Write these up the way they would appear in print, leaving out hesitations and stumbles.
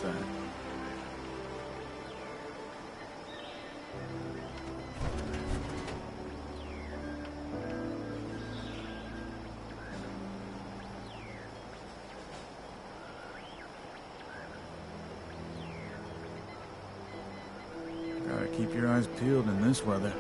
What's that? Gotta keep your eyes peeled in this weather.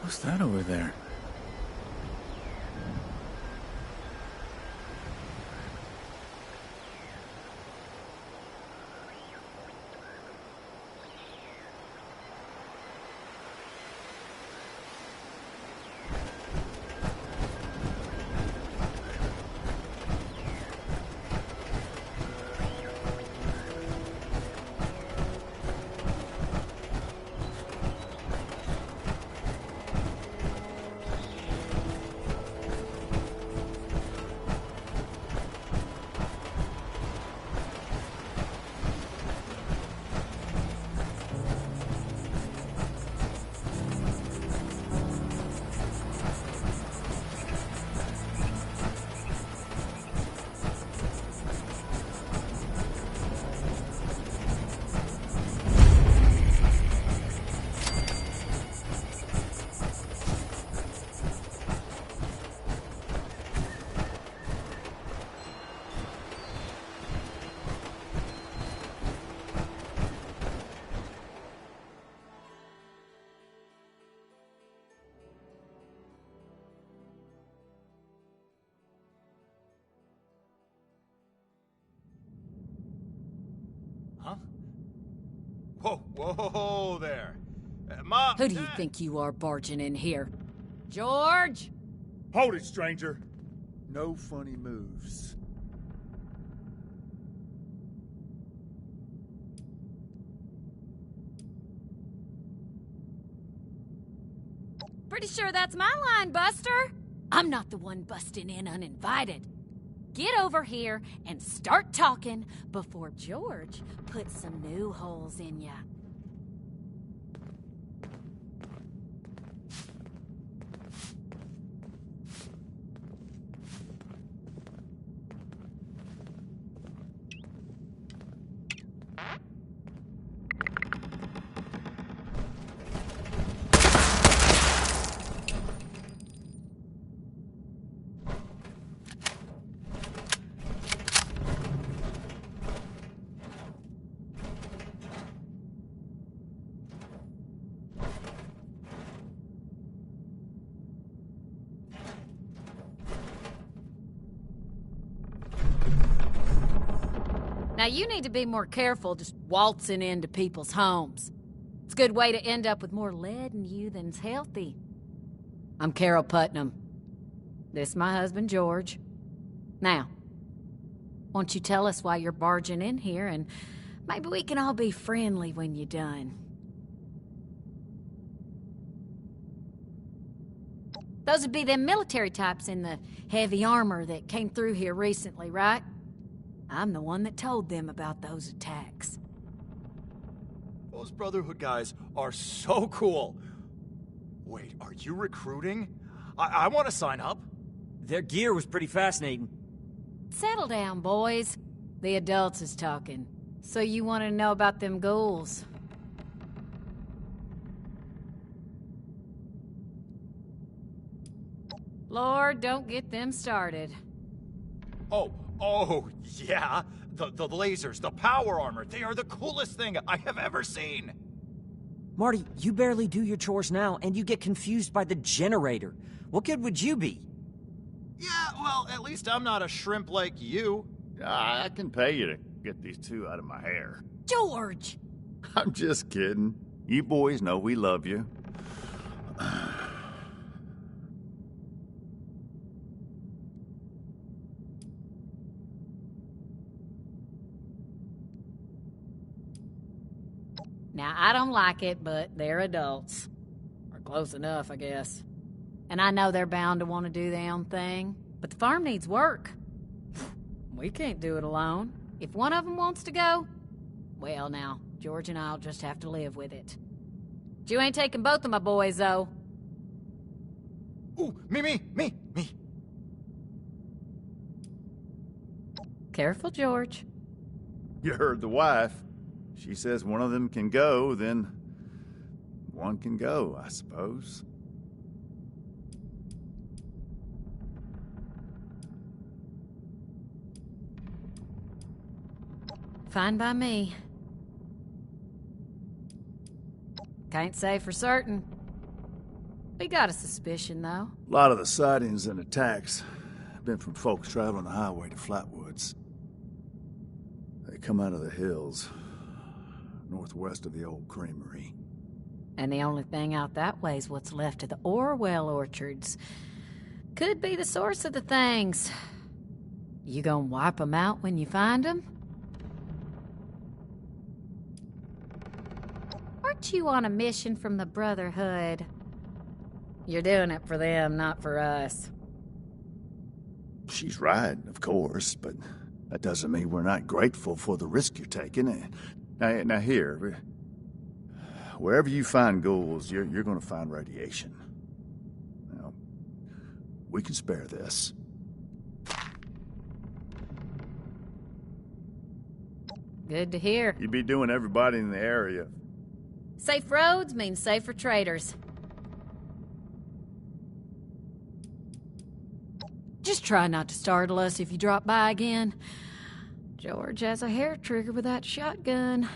What's that over there? Huh? Whoa there. Mom! Who do you think you are barging in here? George? Hold it, stranger. No funny moves. Pretty sure that's my line, Buster. I'm not the one busting in uninvited. Get over here and start talking before George puts some new holes in ya. Now, you need to be more careful just waltzing into people's homes. It's a good way to end up with more lead in you than's healthy. I'm Carol Putnam. This is my husband, George. Now, won't you tell us why you're barging in here, and maybe we can all be friendly when you're done. Those would be them military types in the heavy armor that came through here recently, right? I'm the one that told them about those attacks. Those Brotherhood guys are so cool. Wait, are you recruiting? I want to sign up. Their gear was pretty fascinating. Settle down, boys. The adults is talking. So you want to know about them ghouls? Lord, don't get them started. Oh, yeah. The lasers, the power armor, they are the coolest thing I have ever seen. Marty, you barely do your chores now, and you get confused by the generator. What good would you be? Yeah, well, at least I'm not a shrimp like you. I can pay you to get these two out of my hair. George! I'm just kidding. You boys know we love you. Now, I don't like it, but they're adults. Our Close enough, I guess. And I know they're bound to want to do their own thing, but the farm needs work. We can't do it alone. If one of them wants to go, well now, George and I'll just have to live with it. But you ain't taking both of my boys, though. Ooh, me. Careful, George. You heard the wife. She says one of them can go, then one can go, I suppose. Fine by me. Can't say for certain. We got a suspicion, though. A lot of the sightings and attacks have been from folks traveling the highway to Flatwoods. They come out of the hills, northwest of the old creamery. And the only thing out that way is what's left of the Orwell orchards. Could be the source of the things. You gonna wipe them out when you find them? Aren't you on a mission from the Brotherhood? You're doing it for them, not for us. She's right, of course, but that doesn't mean we're not grateful for the risk you're taking. Now here, wherever you find ghouls, you're going to find radiation. Now, we can spare this. Good to hear. You'd be doing everybody in the area. Safe roads mean safer traders. Just try not to startle us if you drop by again. George has a hair trigger with that shotgun.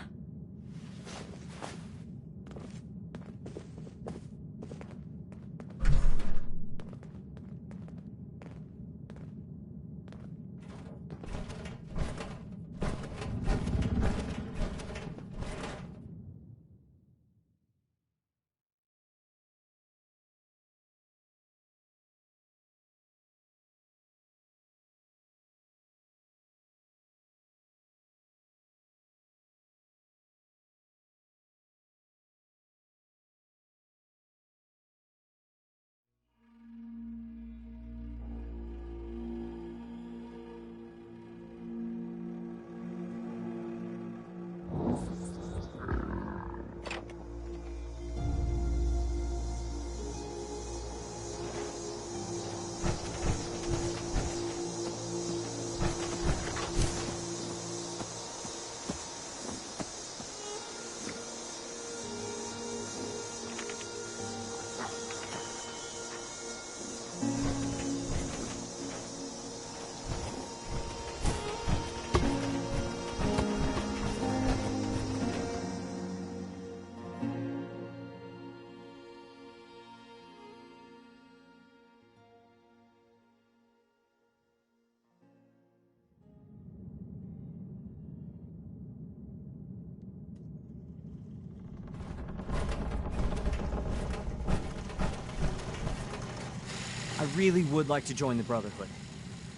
I really would like to join the Brotherhood.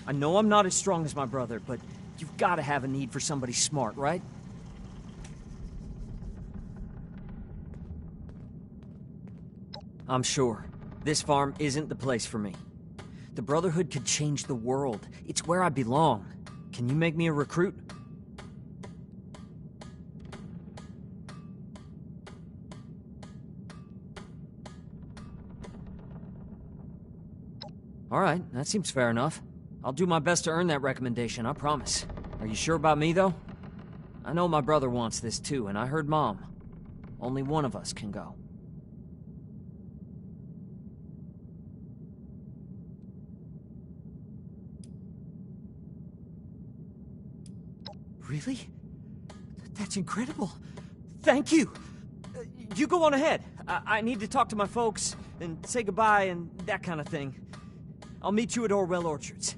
I know I'm not as strong as my brother, but you've got to have a need for somebody smart, right? I'm sure. This farm isn't the place for me. The Brotherhood could change the world. It's where I belong. Can you make me a recruit? All right, that seems fair enough. I'll do my best to earn that recommendation, I promise. Are you sure about me, though? I know my brother wants this too, and I heard Mom. Only one of us can go. Really? That's incredible. Thank you! You go on ahead. I need to talk to my folks, and say goodbye and that kind of thing. I'll meet you at Orwell Orchards.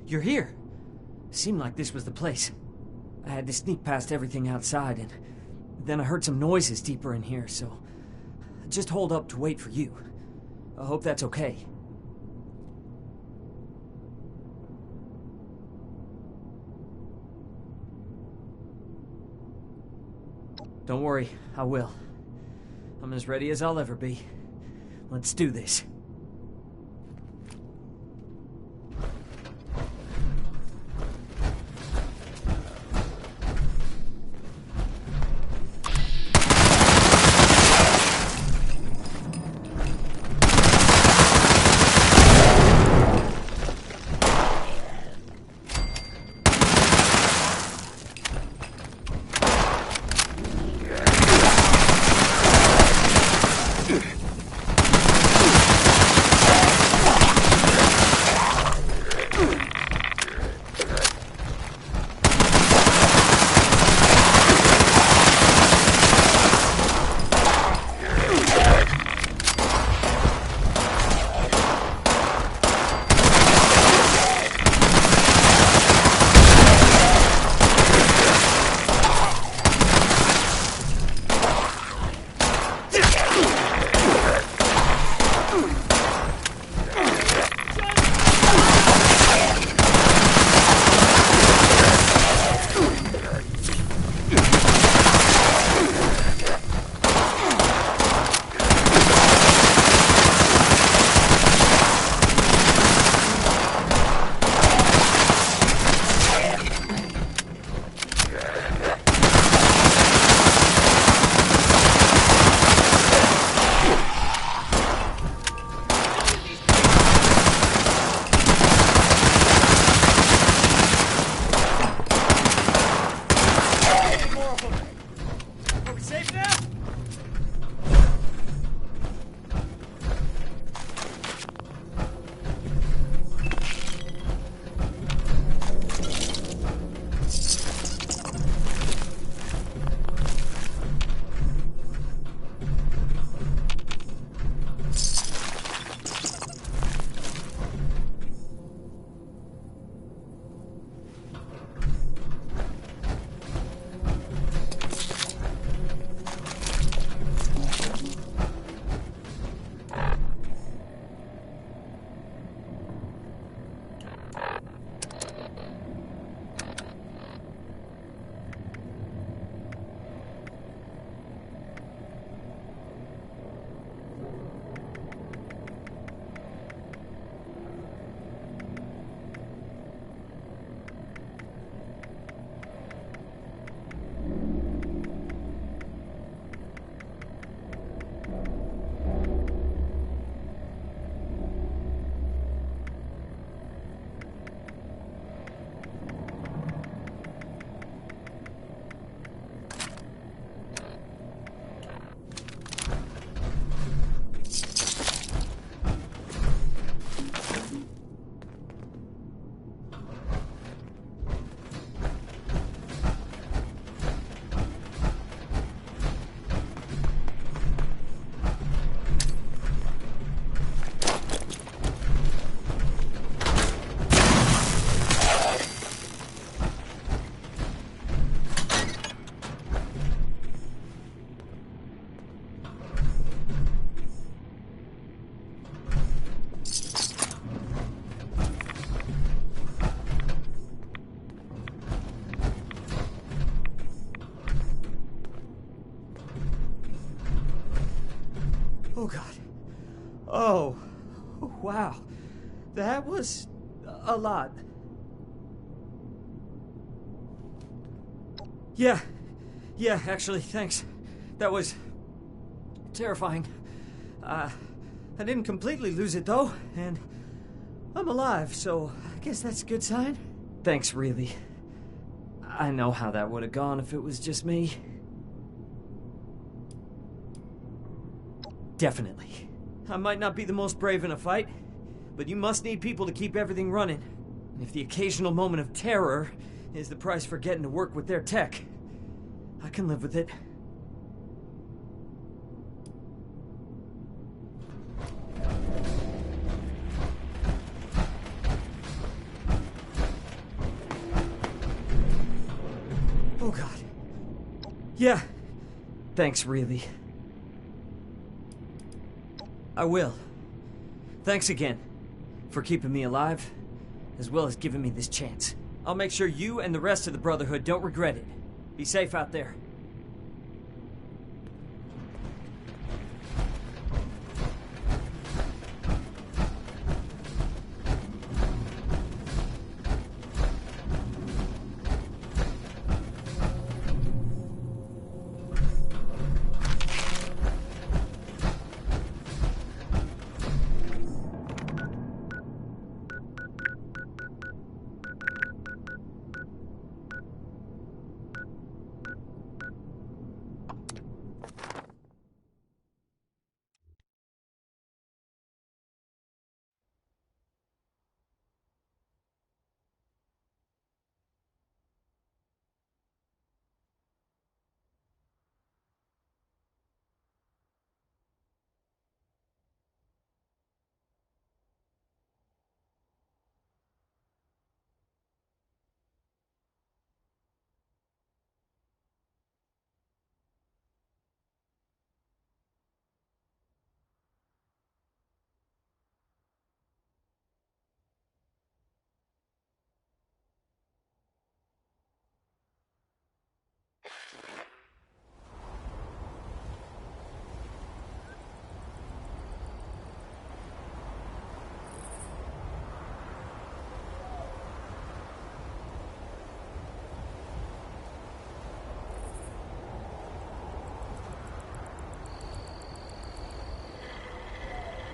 You're here. Seemed like this was the place. I had to sneak past everything outside, and then I heard some noises deeper in here, so I just holed up to wait for you. I hope that's okay. Don't worry, I will. I'm as ready as I'll ever be. Let's do this. Oh, God. Oh, wow. That was a lot. Yeah, actually, thanks. That was terrifying. I didn't completely lose it, though, and I'm alive, so I guess that's a good sign. Thanks, really. I know how that would have gone if it was just me. Definitely. I might not be the most brave in a fight, but you must need people to keep everything running. And if the occasional moment of terror is the price for getting to work with their tech, I can live with it. Oh, God. Yeah. Thanks, really. I will. Thanks again for keeping me alive, as well as giving me this chance. I'll make sure you and the rest of the Brotherhood don't regret it. Be safe out there.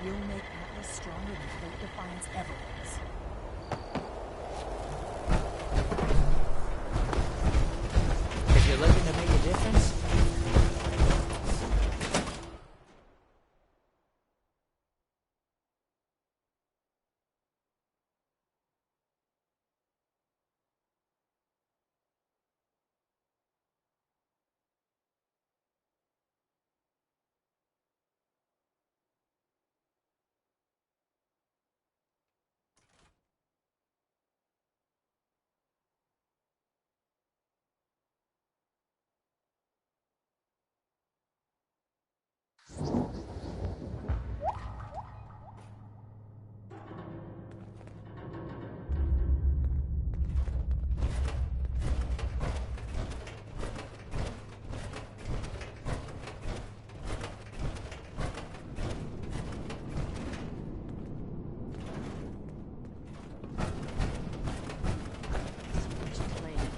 You'll make Atlas stronger than Fate Defiance ever was. If you're looking to make a difference,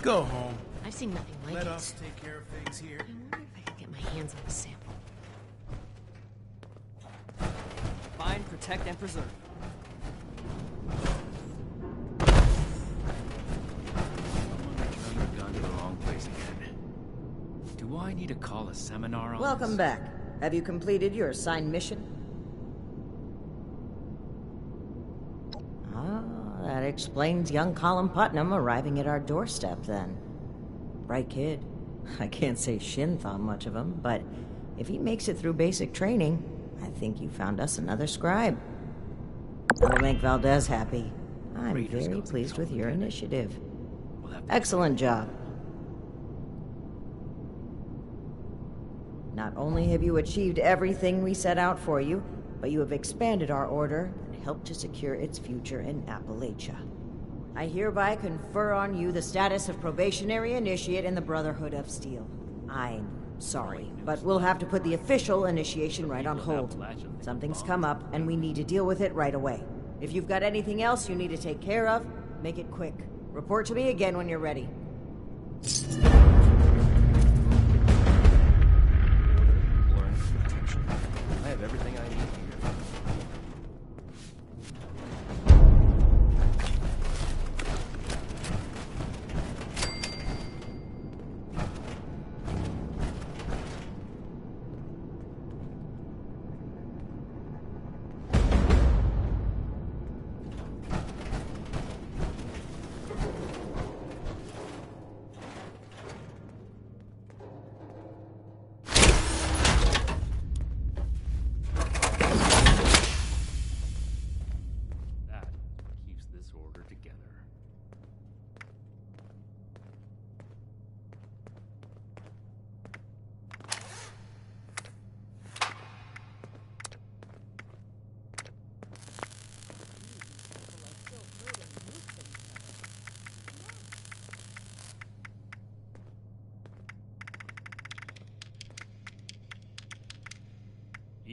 Go home. I've seen nothing like Let it. us take care of things here. I wonder if I could get my hands on a sample. find, protect, and preserve. Someone returned your gun to the wrong place again. Do I need to call a seminar on Welcome this? back. Have you completed your assigned mission? Ah, that explains young Colin Putnam arriving at our doorstep then. Bright kid. I can't say Shin thought much of him, but if he makes it through basic training, I think you found us another scribe. That'll make Valdez happy. I'm Raiders very goes pleased with your lieutenant. initiative. We'll have to Excellent job. Not only have you achieved everything we set out for you, but you have expanded our order and helped to secure its future in Appalachia. I hereby confer on you the status of probationary initiate in the Brotherhood of Steel. I'm sorry, but we'll have to put the official initiation right on hold. Something's come up, and we need to deal with it right away. If you've got anything else you need to take care of, make it quick. Report to me again when you're ready. Learn from attention. I have everything I need here.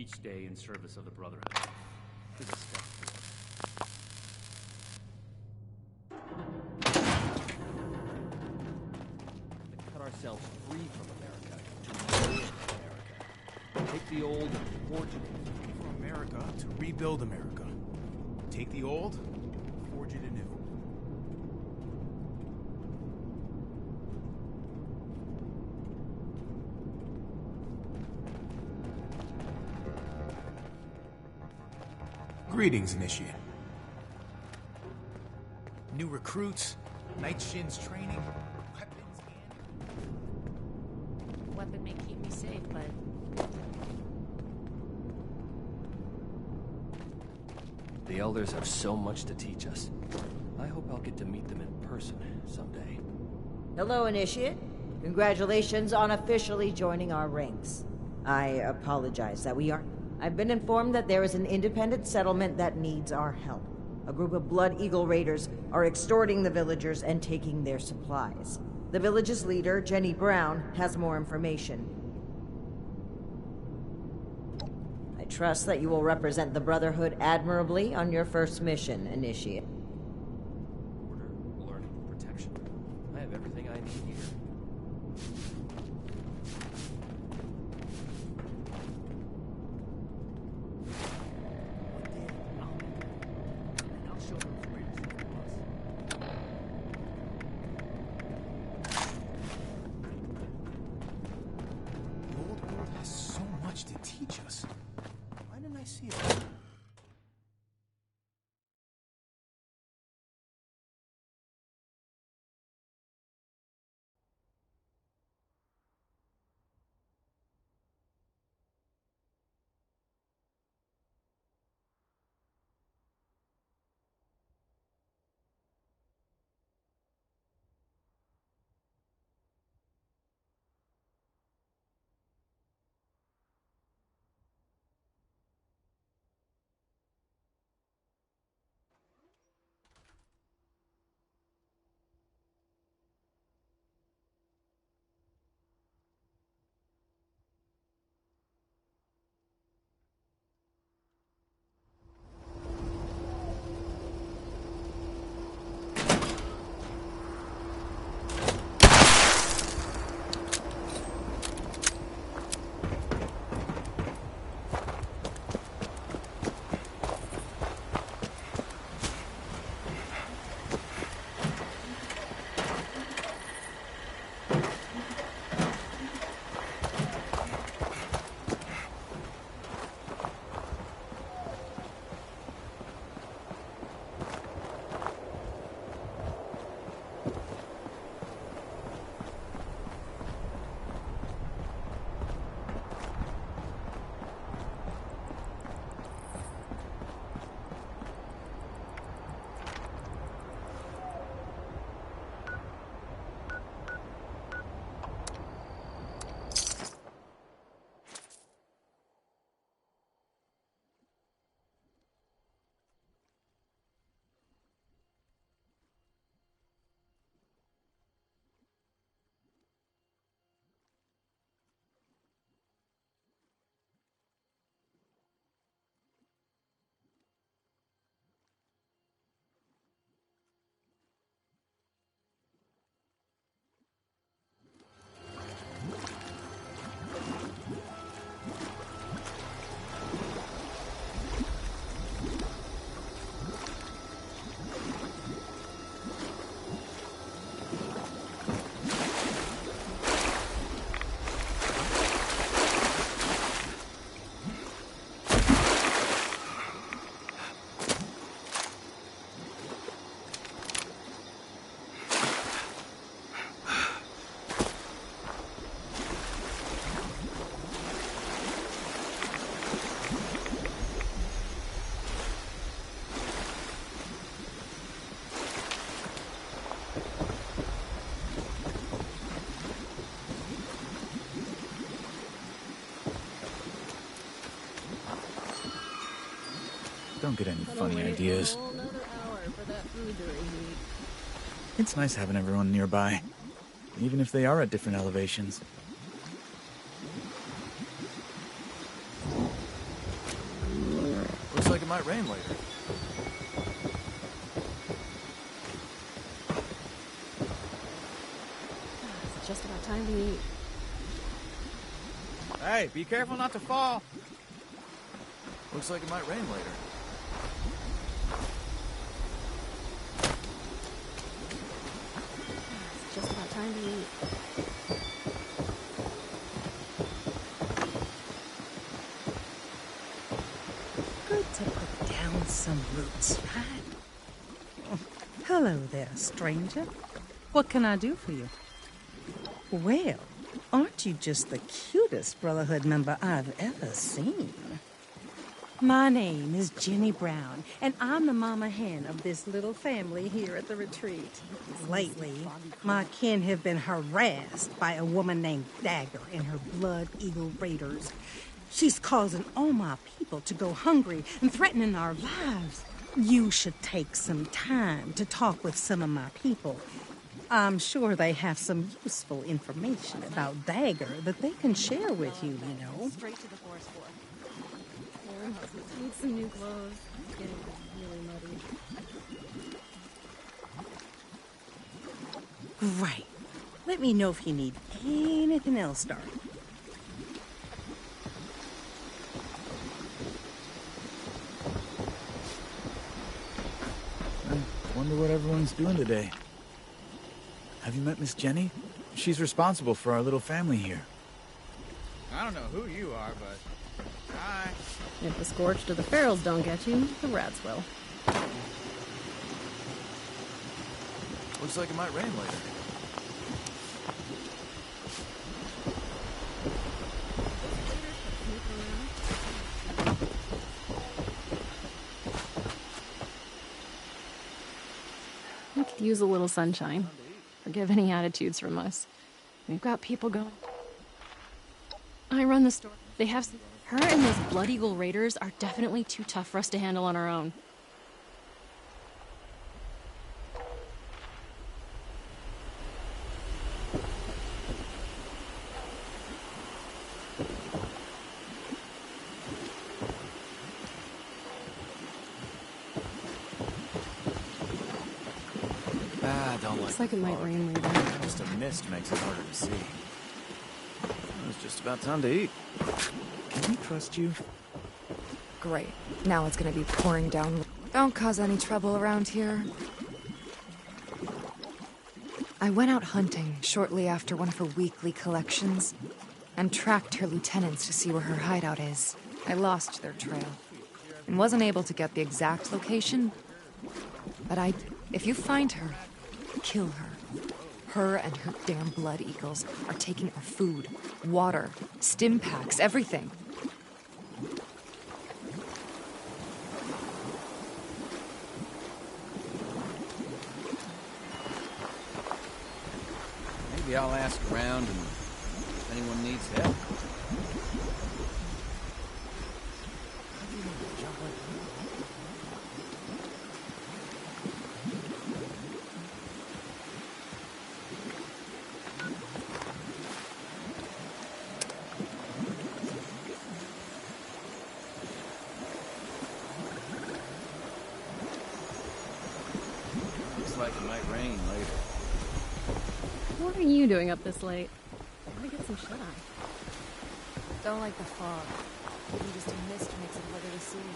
Each day in service of the Brotherhood is a step forward. To cut ourselves free from America to rebuild America. Take the old and forge it anew. For America to rebuild America. Take the old, forge it anew. Greetings, Initiate. New recruits, Night Shin's training, weapons and... Weapon may keep me safe, but The Elders have so much to teach us. I hope I'll get to meet them in person someday. Hello, Initiate. Congratulations on officially joining our ranks. I apologize that we aren't... I've been informed that there is an independent settlement that needs our help. A group of Blood Eagle raiders are extorting the villagers and taking their supplies. The village's leader, Jenny Brown, has more information. I trust that you will represent the Brotherhood admirably on your first mission, Initiate. Order, learning, protection. I have everything I need here. The old world has so much to teach us. Why didn't I see it? Don't get any funny ideas. It's nice having everyone nearby, even if they are at different elevations. might rain later. It's just about time to eat. Hey, be careful not to fall. Looks like it might rain later. It's just about time to eat. Good to put down some roots, right? Hello there, stranger. What can I do for you? Well, aren't you just the cutest Brotherhood member I've ever seen? My name is Jenny Brown, and I'm the mama hen of this little family here at the retreat. Lately, my kin have been harassed by a woman named Dagger and her Blood Eagle Raiders. She's causing all my people to go hungry and threatening our lives. You should take some time to talk with some of my people. I'm sure they have some useful information about Dagger that they can share with you, you know. Straight to the forest floor. Need some new clothes. It's getting really muddy. Great. Let me know if you need anything else, darling. I wonder what everyone's doing today. Have you met Miss Jenny? She's responsible for our little family here. I don't know who you are, but... Hi. If the Scorched or the Ferals don't get you, the rats will. Looks like it might rain later. We could use a little sunshine. Forgive any attitudes from us. We've got people going. I run the store. They have some... Her and those Blood Eagle Raiders are definitely too tough for us to handle on our own. Don't Looks like it might rain later. Just a mist makes it harder to see. It's just about time to eat. Can we trust you? Great. Now it's gonna be pouring down. Don't cause any trouble around here. I went out hunting shortly after one of her weekly collections and tracked her lieutenants to see where her hideout is. I lost their trail and wasn't able to get the exact location, but if you find her, kill her. Her and her damn Blood Eagles are taking our food, water, stim packs, everything. Maybe I'll ask around and if anyone needs help. Like it might rain later. What are you doing up this late? I gotta get some shut-eye. Don't like the fog. Even just a mist makes it harder to see.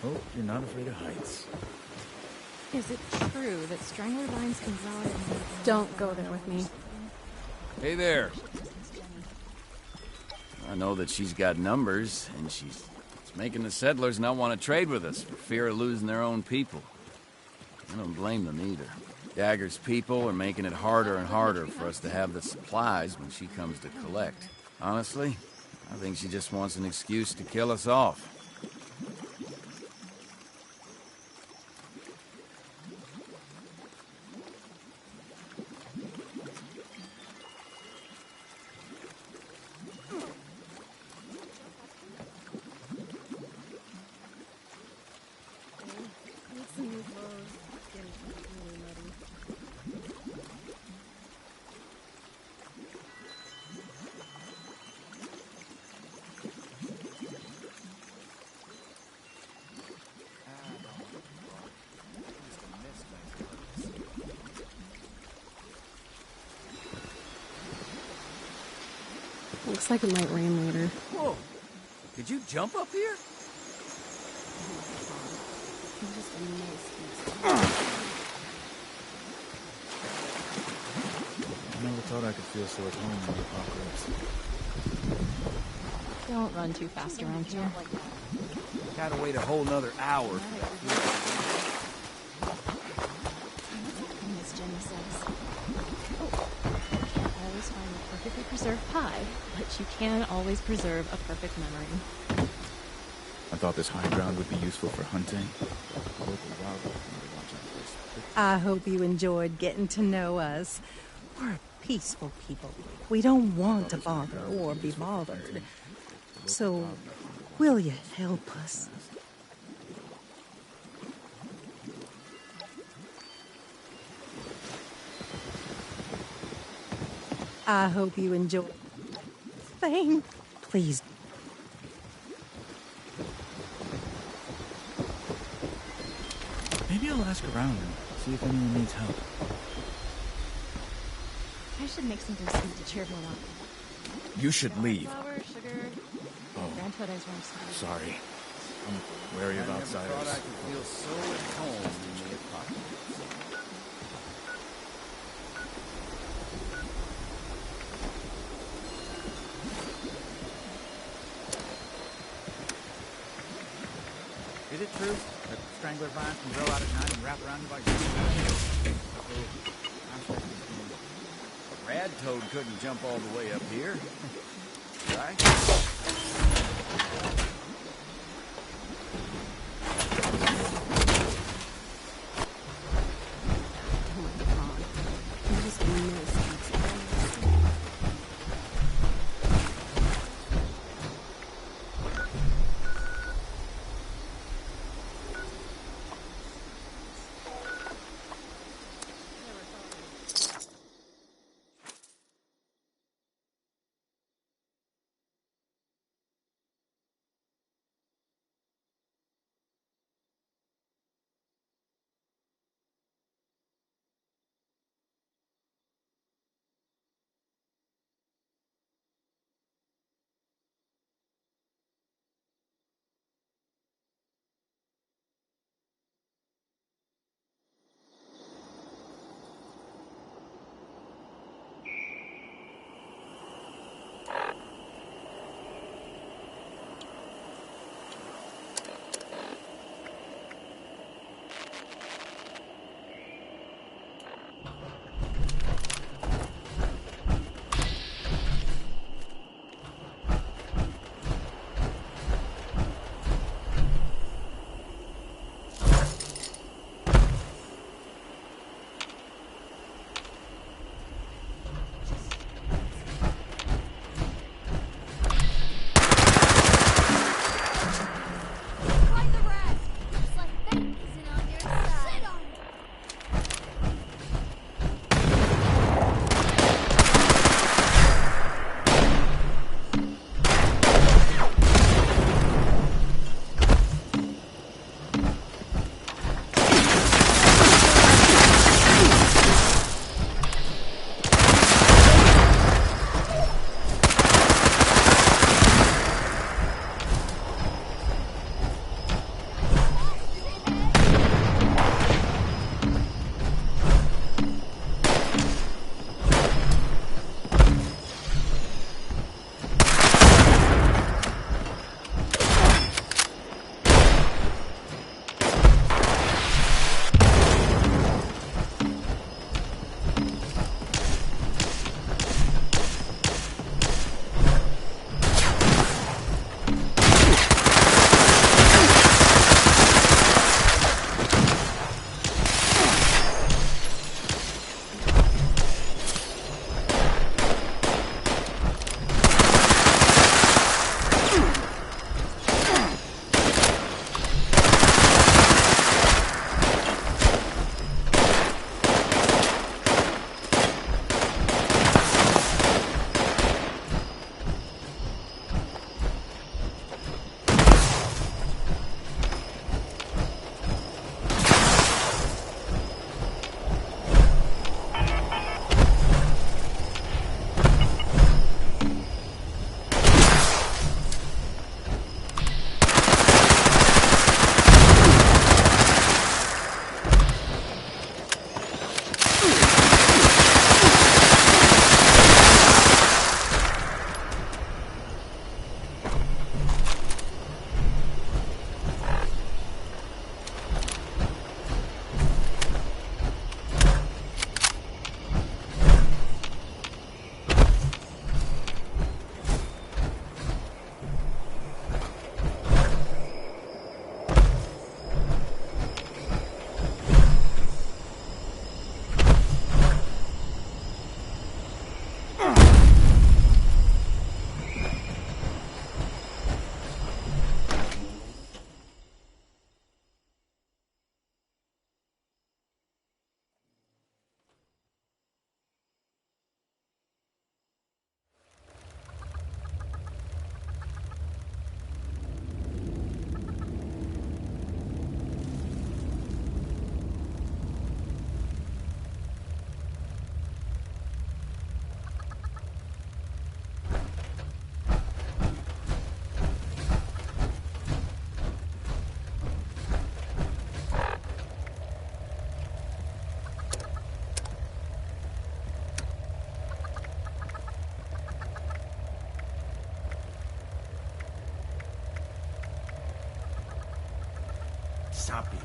Hope you're not afraid of heights. Is it true that strangler vines can grow out of... Don't go there with me. Hey there. I know that she's got numbers, and she's making the settlers not want to trade with us for fear of losing their own people. I don't blame them either. Dagger's people are making it harder and harder for us to have the supplies when she comes to collect. Honestly, I think she just wants an excuse to kill us off. Looks like it might rain later. Whoa! Did you jump up here? I never thought I could feel so at home in the apocalypse. Don't run too fast around here. Gotta wait a whole nother hour for that. Miss Jenny says. Oh, you can't always find a perfectly preserved pie, but you can always preserve a perfect memory. I thought this high ground would be useful for hunting. Local wildlife may watch out for this. I hope you enjoyed getting to know us. We're peaceful people. We don't want to bother or be bothered. So, will you help us? I hope you enjoy. Thing. Please. Maybe I'll ask around and see if anyone needs help. I should make something sweet to cheer everyone up. You should leave. Flour, sugar. Oh, Grandpa does want some. sorry. I'm wary of outsiders. I thought I could feel so at home in the apocalypse. Is it true that strangler vines can grow out at night and wrap around you like Rad toad couldn't jump all the way up here. Right? sapi.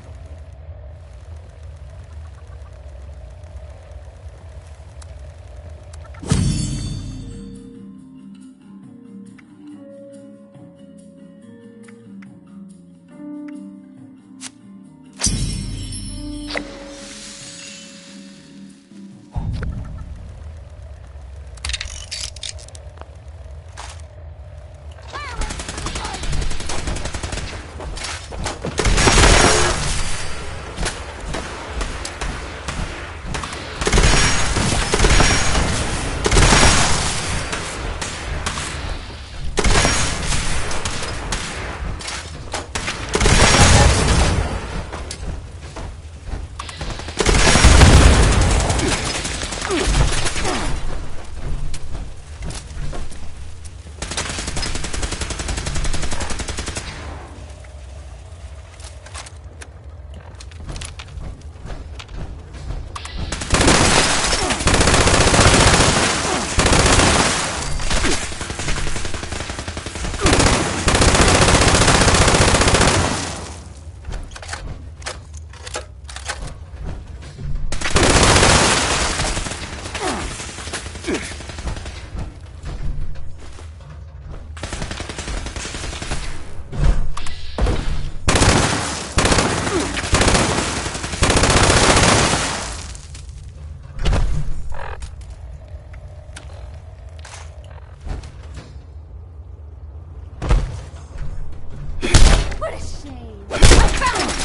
What a shame. I found one.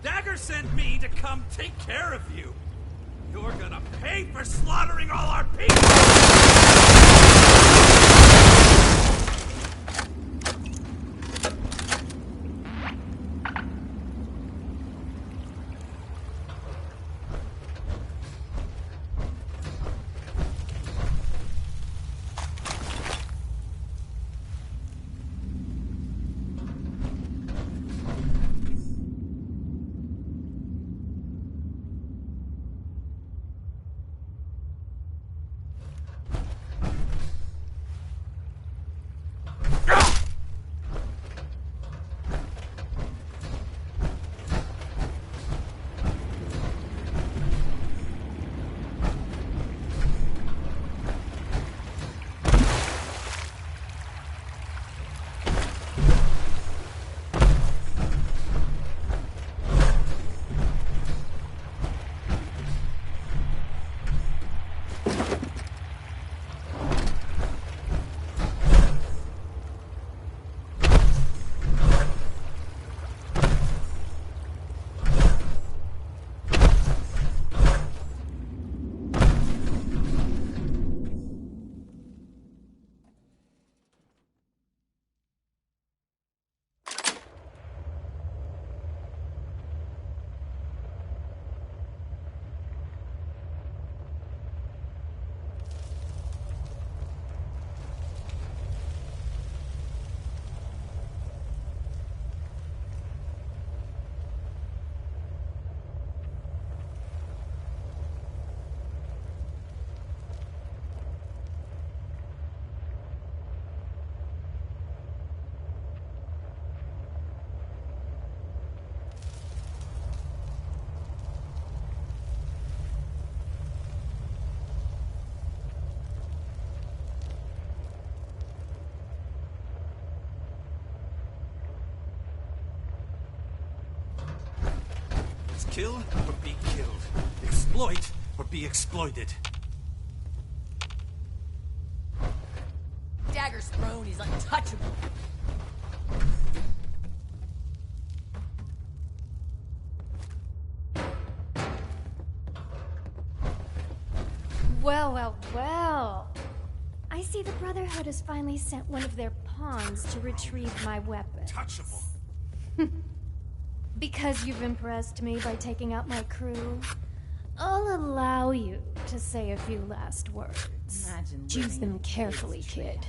Dagger sent me to come take care of you. You're gonna pay for slaughtering all our people! Kill or be killed. Exploit or be exploited. Dagger's throne is untouchable. Well, well, well. I see the Brotherhood has finally sent one of their pawns to retrieve my weapon. Touchable. Because you've impressed me by taking out my crew, I'll allow you to say a few last words. Choose them carefully, kid.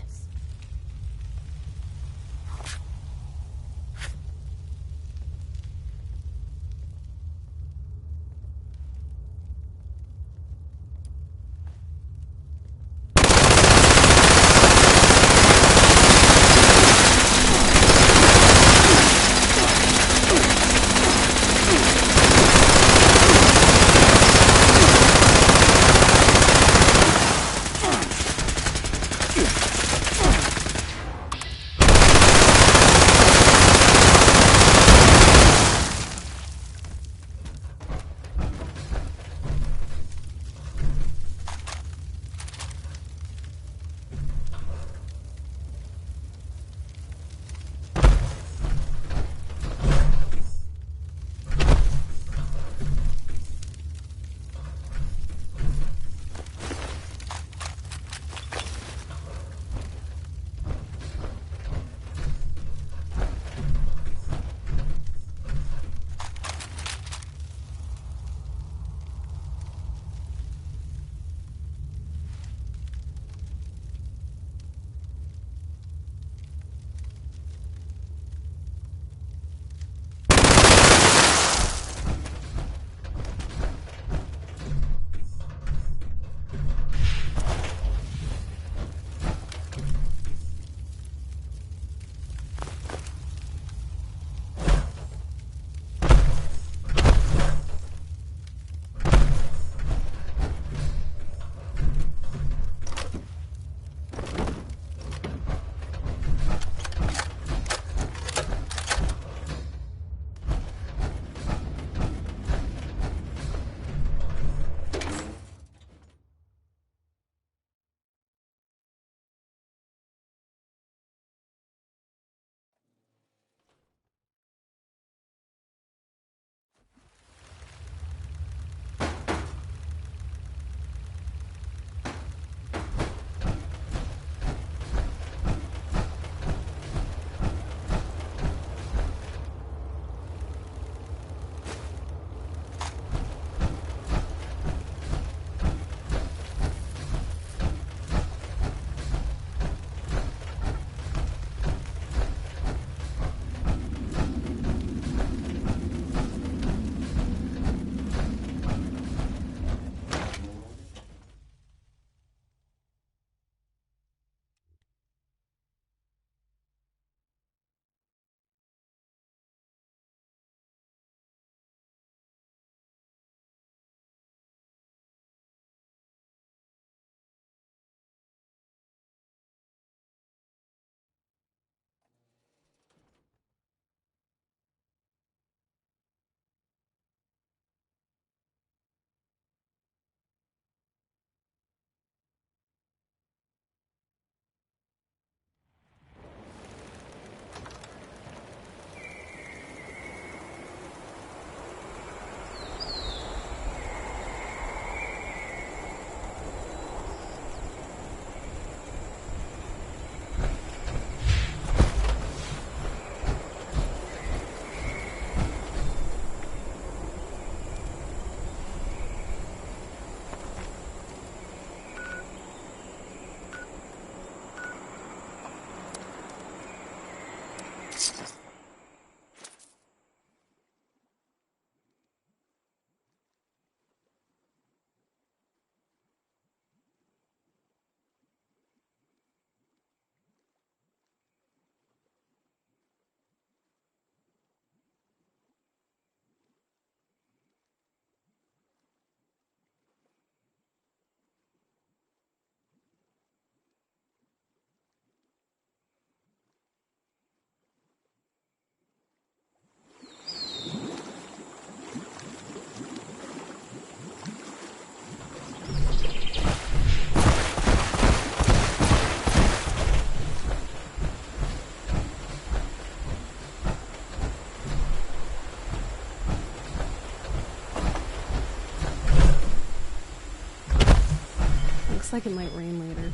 Looks like it might rain later.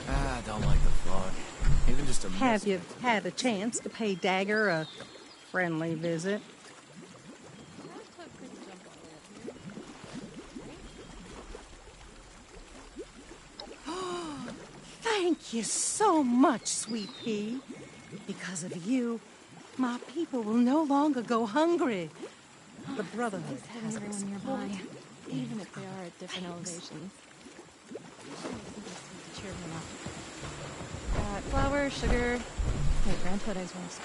I don't like the fog. Even just a Have you had a chance to pay Dagger a friendly visit? Thank you so much, Sweet Pea. Because of you, my people will no longer go hungry. The Brotherhood has everyone nearby, even if they are at different elevations. Cheer them up. Got flour, sugar. Wait, Grand Hood eyes want to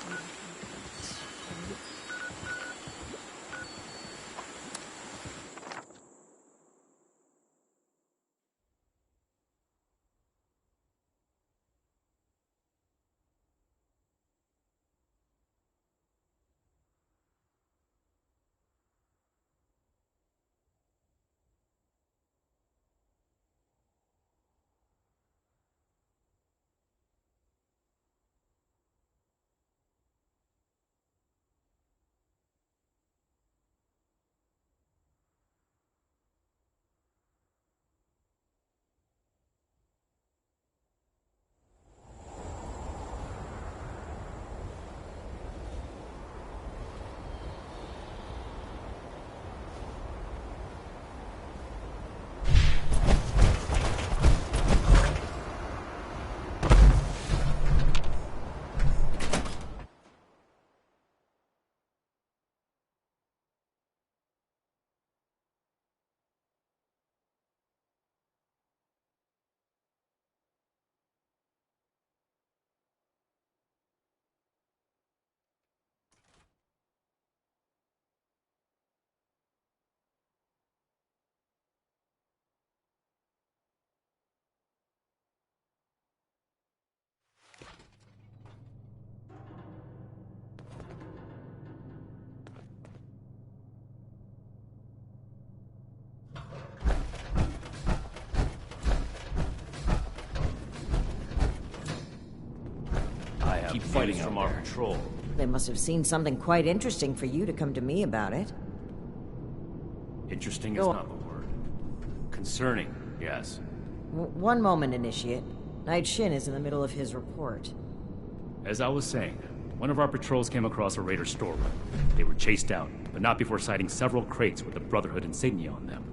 keep fighting from our patrol. They must have seen something quite interesting for you to come to me about it. Interesting is not the word. Concerning, yes. One moment, Initiate. Knight Shin is in the middle of his report. As I was saying, one of our patrols came across a raider storeroom. They were chased out, but not before sighting several crates with the Brotherhood insignia on them.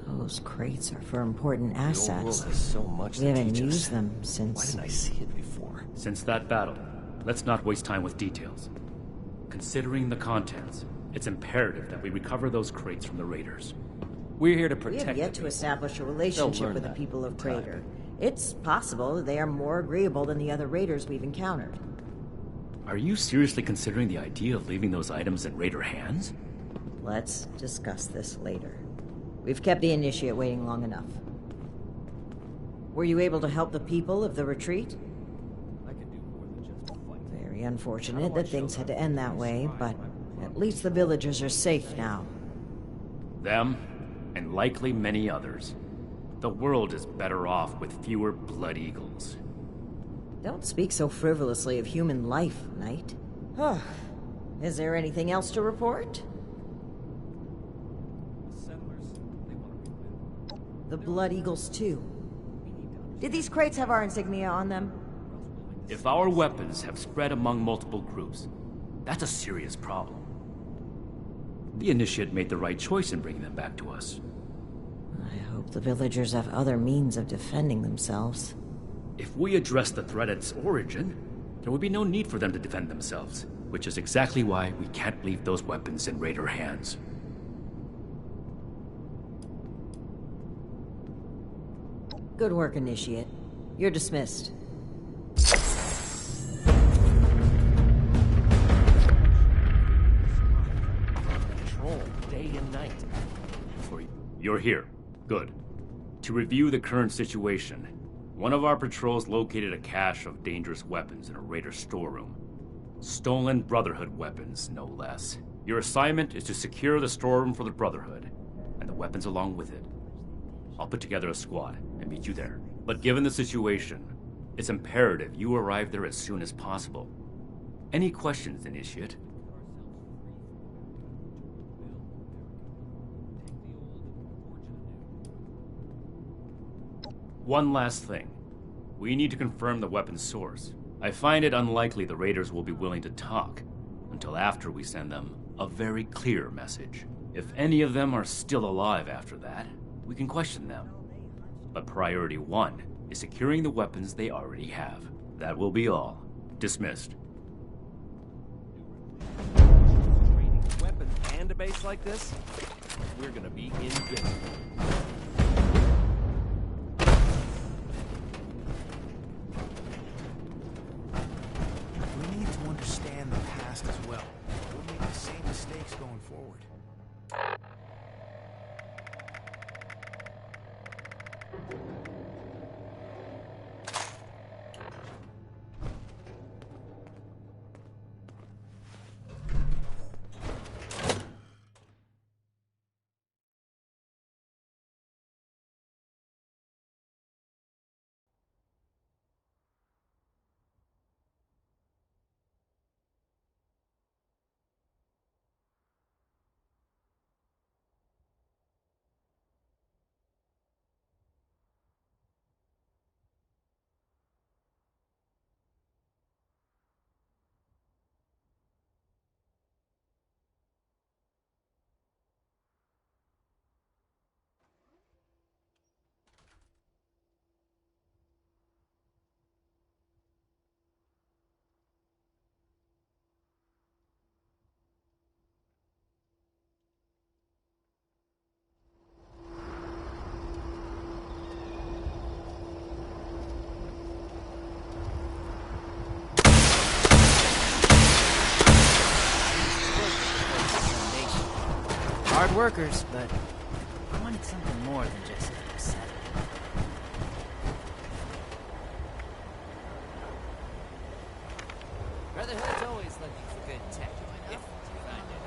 Those crates are for important assets. The old world has so much We to haven't teach us. used them since... Why didn't I see it before? Since that battle, let's not waste time with details. Considering the contents, it's imperative that we recover those crates from the raiders. We're here to We protect have yet to establish a relationship with the people of Crater. It's possible that they are more agreeable than the other raiders we've encountered. Are you seriously considering the idea of leaving those items in raider hands? Let's discuss this later. We've kept the Initiate waiting long enough. Were you able to help the people of the retreat? Very unfortunate that things had to end that way, but at least the villagers are safe now. Them, and likely many others. The world is better off with fewer Blood Eagles. Don't speak so frivolously of human life, Knight. Is there anything else to report? The Blood Eagles, too. Did these crates have our insignia on them? If our weapons have spread among multiple groups, that's a serious problem. The Initiate made the right choice in bringing them back to us. I hope the villagers have other means of defending themselves. If we address the threat at its origin, there would be no need for them to defend themselves, which is exactly why we can't leave those weapons in raider hands. Good work, Initiate. You're dismissed. Patrol, day and night. You're here. Good. To review the current situation, one of our patrols located a cache of dangerous weapons in a raider storeroom. Stolen Brotherhood weapons, no less. Your assignment is to secure the storeroom for the Brotherhood, and the weapons along with it. I'll put together a squad and meet you there. But given the situation, it's imperative you arrive there as soon as possible. Any questions, Initiate? One last thing. We need to confirm the weapon's source. I find it unlikely the raiders will be willing to talk until after we send them a very clear message. If any of them are still alive after that, we can question them. But priority one is securing the weapons they already have. That will be all. Dismissed. Weapons and a base like this? We're gonna be invincible. We need to understand the past as well. We'll make the same mistakes going forward. Hard workers, but I wanted something more than just a setup. Brotherhood's always looking for good tech. If you find it.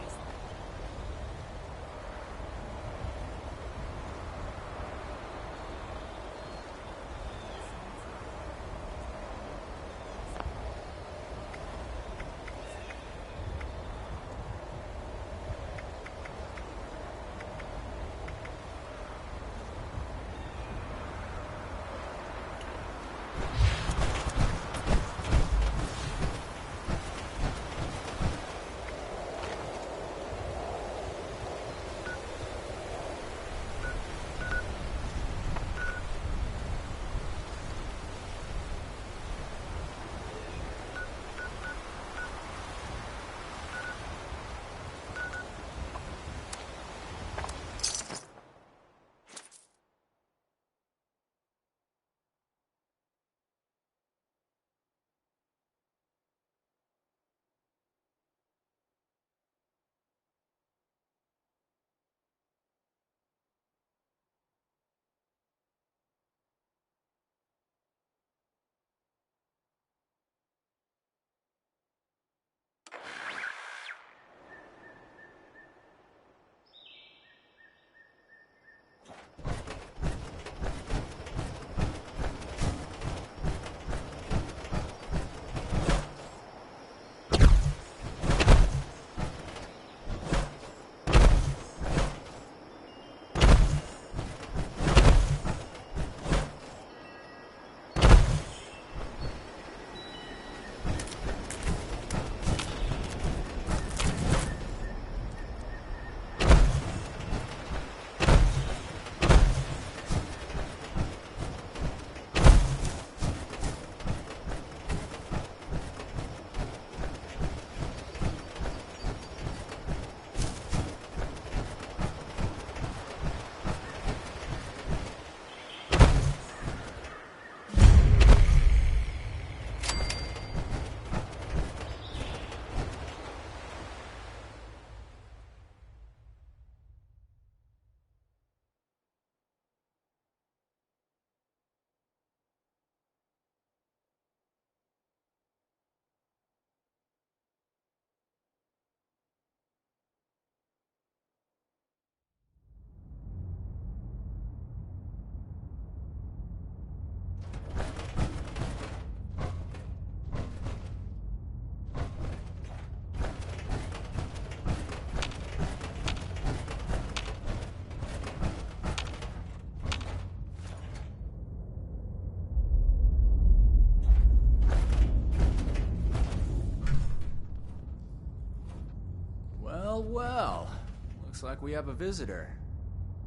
Looks like we have a visitor.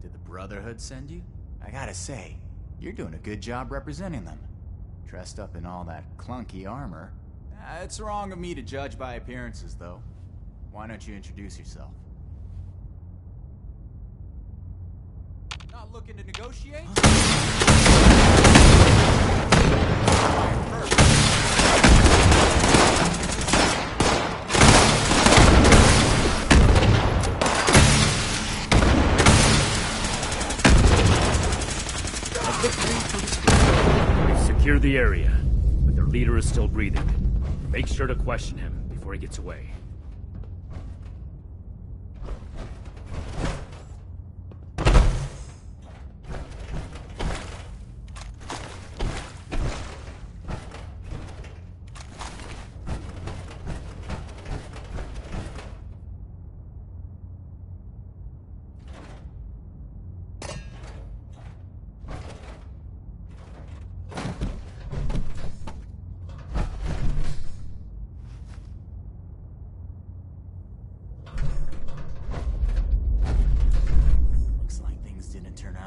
Did the Brotherhood send you? I gotta say, you're doing a good job representing them. Dressed up in all that clunky armor. It's wrong of me to judge by appearances, though. Why don't you introduce yourself? Not looking to negotiate? We've secured the area, but their leader is still breathing. Make sure to question him before he gets away.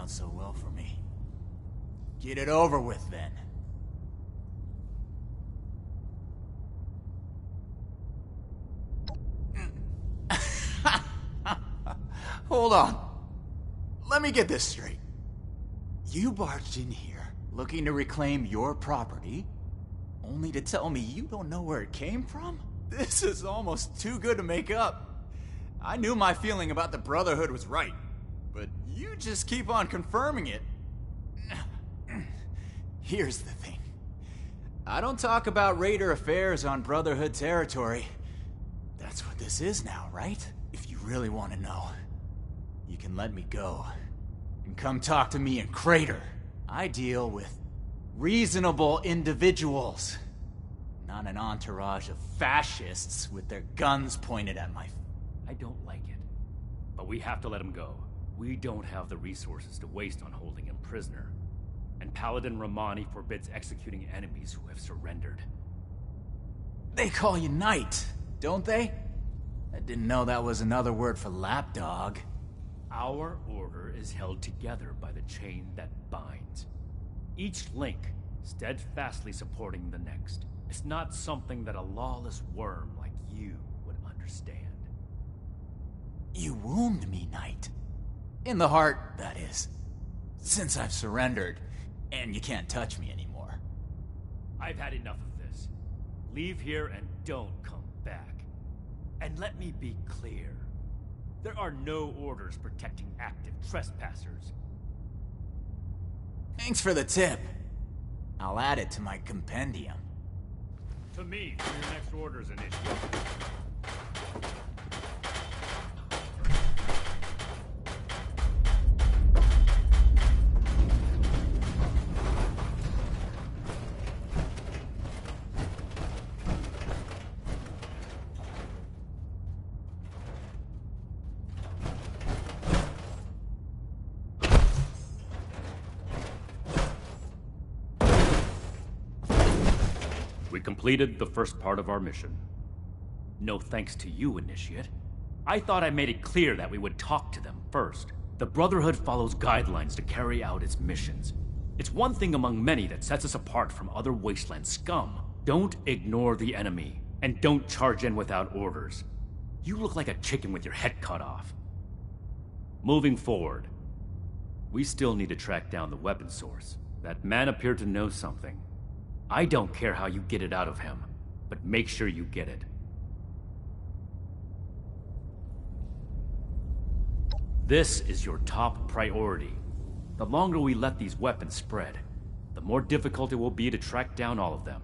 So well for me. Get it over with, then. Hold on. Let me get this straight. You barged in here, looking to reclaim your property, only to tell me you don't know where it came from? This is almost too good to make up. I knew my feeling about the Brotherhood was right. But you just keep on confirming it. Here's the thing. I don't talk about Raider affairs on Brotherhood territory. That's what this is now, right? If you really want to know, you can let me go. And come talk to me in Crater. I deal with reasonable individuals. Not an entourage of fascists with their guns pointed at my... I don't like it. But we have to let him go. We don't have the resources to waste on holding him prisoner. And Paladin Romani forbids executing enemies who have surrendered. They call you Knight, don't they? I didn't know that was another word for lapdog. Our order is held together by the chain that binds. Each link steadfastly supporting the next. It's not something that a lawless worm like you would understand. You wound me, Knight. In the heart, that is. Since I've surrendered, and you can't touch me anymore. I've had enough of this. Leave here and don't come back. And let me be clear. There are no orders protecting active trespassers. Thanks for the tip. I'll add it to my compendium. To me, for your next orders, Initiate. We completed the first part of our mission. No thanks to you, Initiate. I thought I made it clear that we would talk to them first. The Brotherhood follows guidelines to carry out its missions. It's one thing among many that sets us apart from other wasteland scum. Don't ignore the enemy, and don't charge in without orders. You look like a chicken with your head cut off. Moving forward, we still need to track down the weapon source. That man appeared to know something. I don't care how you get it out of him, but make sure you get it. This is your top priority. The longer we let these weapons spread, the more difficult it will be to track down all of them.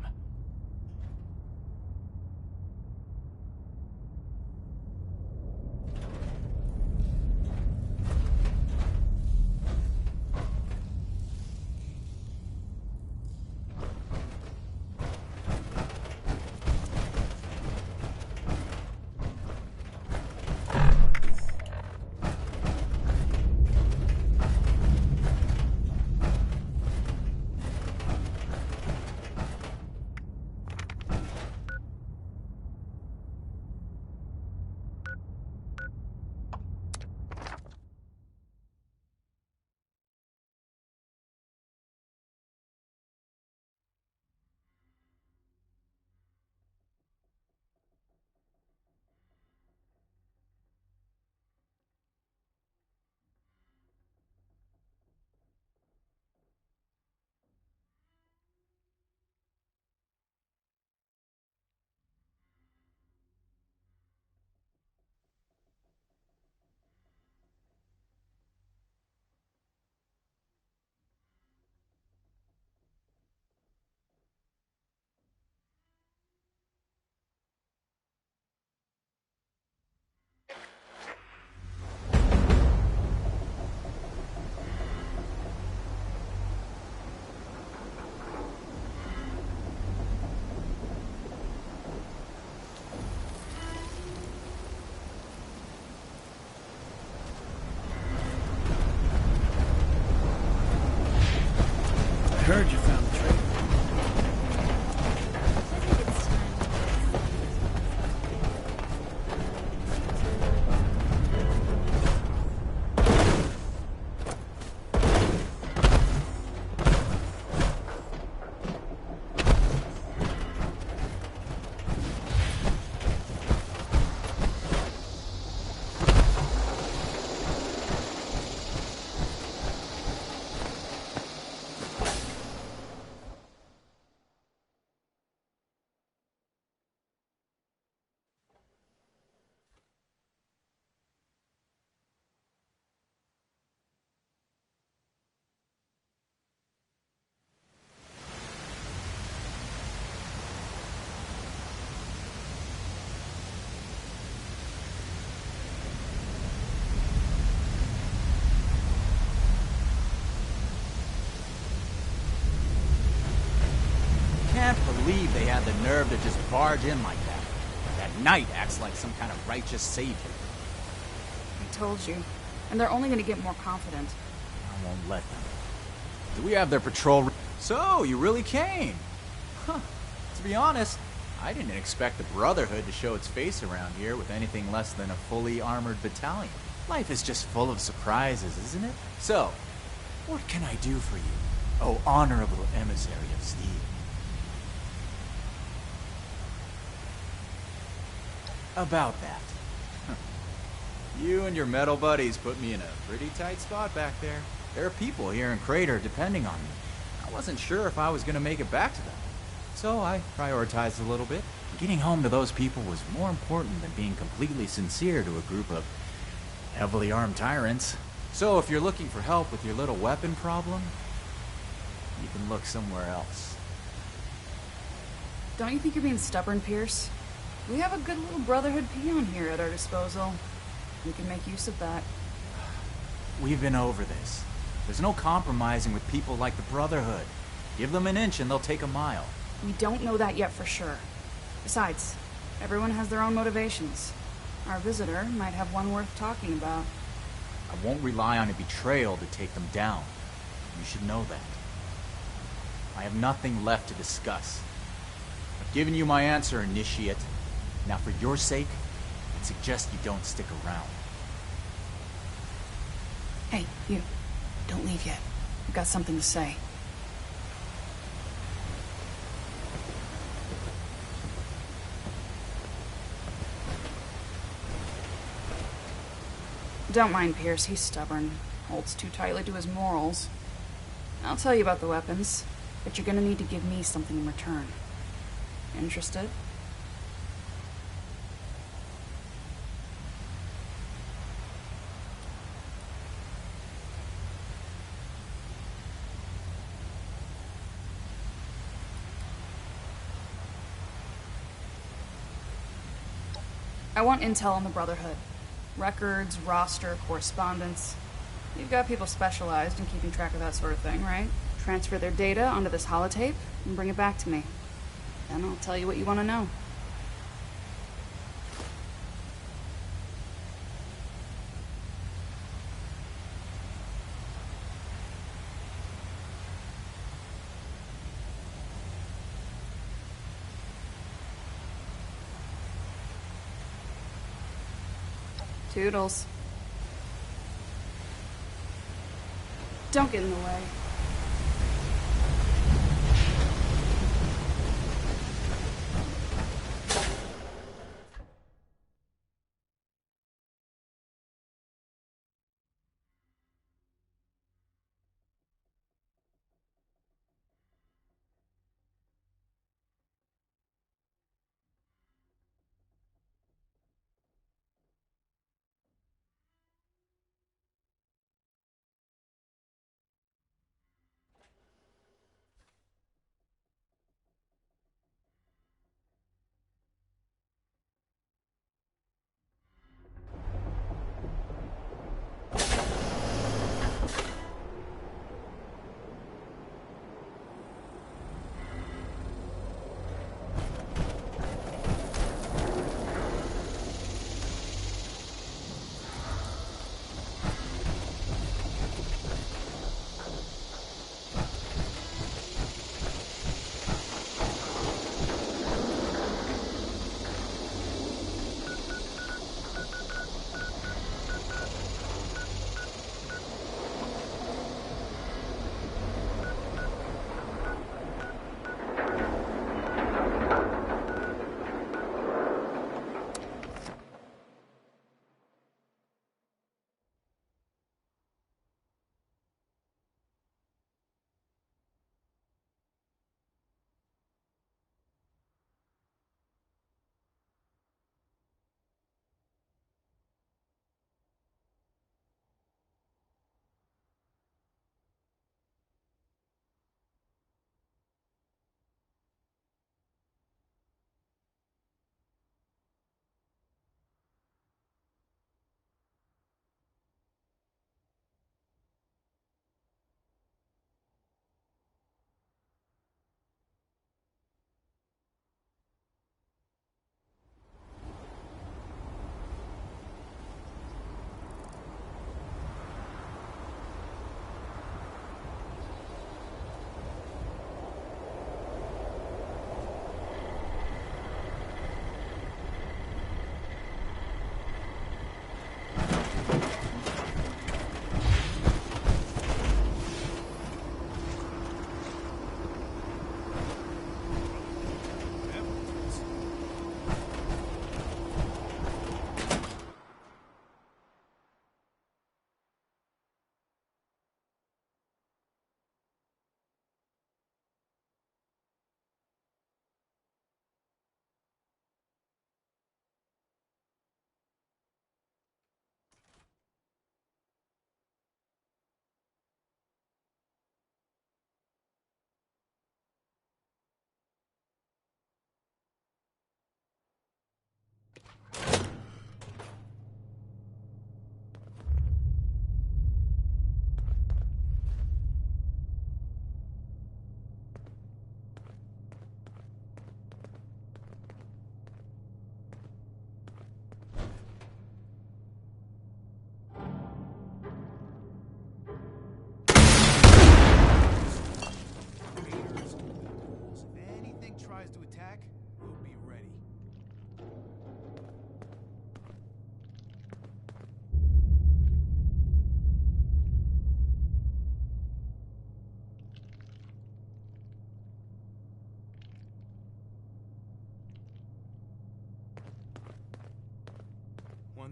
Heard you found the trailer. Can't believe they had the nerve to just barge in like that. That knight acts like some kind of righteous savior. I told you. And they're only gonna get more confident. I won't let them. Do we have their patrol? So, you really came? Huh. To be honest, I didn't expect the Brotherhood to show its face around here with anything less than a fully armored battalion. Life is just full of surprises, isn't it? So, what can I do for you, oh honorable emissary of steel? About that. You and your metal buddies put me in a pretty tight spot back there. There are people here in Crater depending on me. I wasn't sure if I was going to make it back to them. So I prioritized a little bit. Getting home to those people was more important than being completely sincere to a group of heavily armed tyrants. So if you're looking for help with your little weapon problem, you can look somewhere else. Don't you think you're being stubborn, Pierce? We have a good little Brotherhood peon here at our disposal. We can make use of that. We've been over this. There's no compromising with people like the Brotherhood. Give them an inch and they'll take a mile. We don't know that yet for sure. Besides, everyone has their own motivations. Our visitor might have one worth talking about. I won't rely on a betrayal to take them down. You should know that. I have nothing left to discuss. I've given you my answer, Initiate. Now for your sake, I'd suggest you don't stick around. Hey, you. Don't leave yet. I've got something to say. Don't mind Pierce, he's stubborn. Holds too tightly to his morals. I'll tell you about the weapons, but you're gonna need to give me something in return. Interested? I want intel on the Brotherhood. Records, roster, correspondence. You've got people specialized in keeping track of that sort of thing, right? Transfer their data onto this holotape and bring it back to me. Then I'll tell you what you want to know. Toodles. Don't get in the way.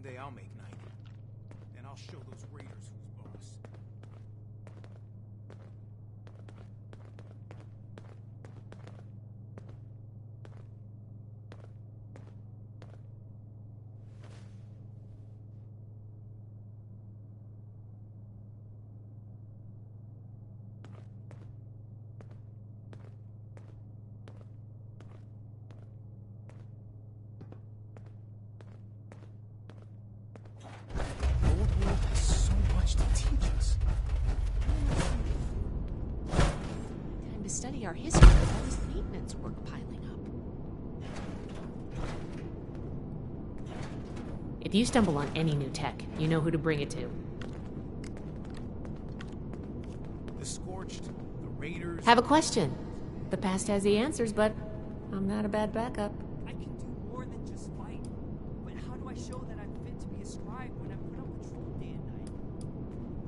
one day I'll make night. And I'll show those raiders who's boss. Time to study our history with all this maintenance work piling up. If you stumble on any new tech, you know who to bring it to. The Scorched, the Raiders... Have a question. The past has the answers, but I'm not a bad backup. I can do more than just fight. But how do I show that I'm fit to be a scribe when I'm put on patrol day and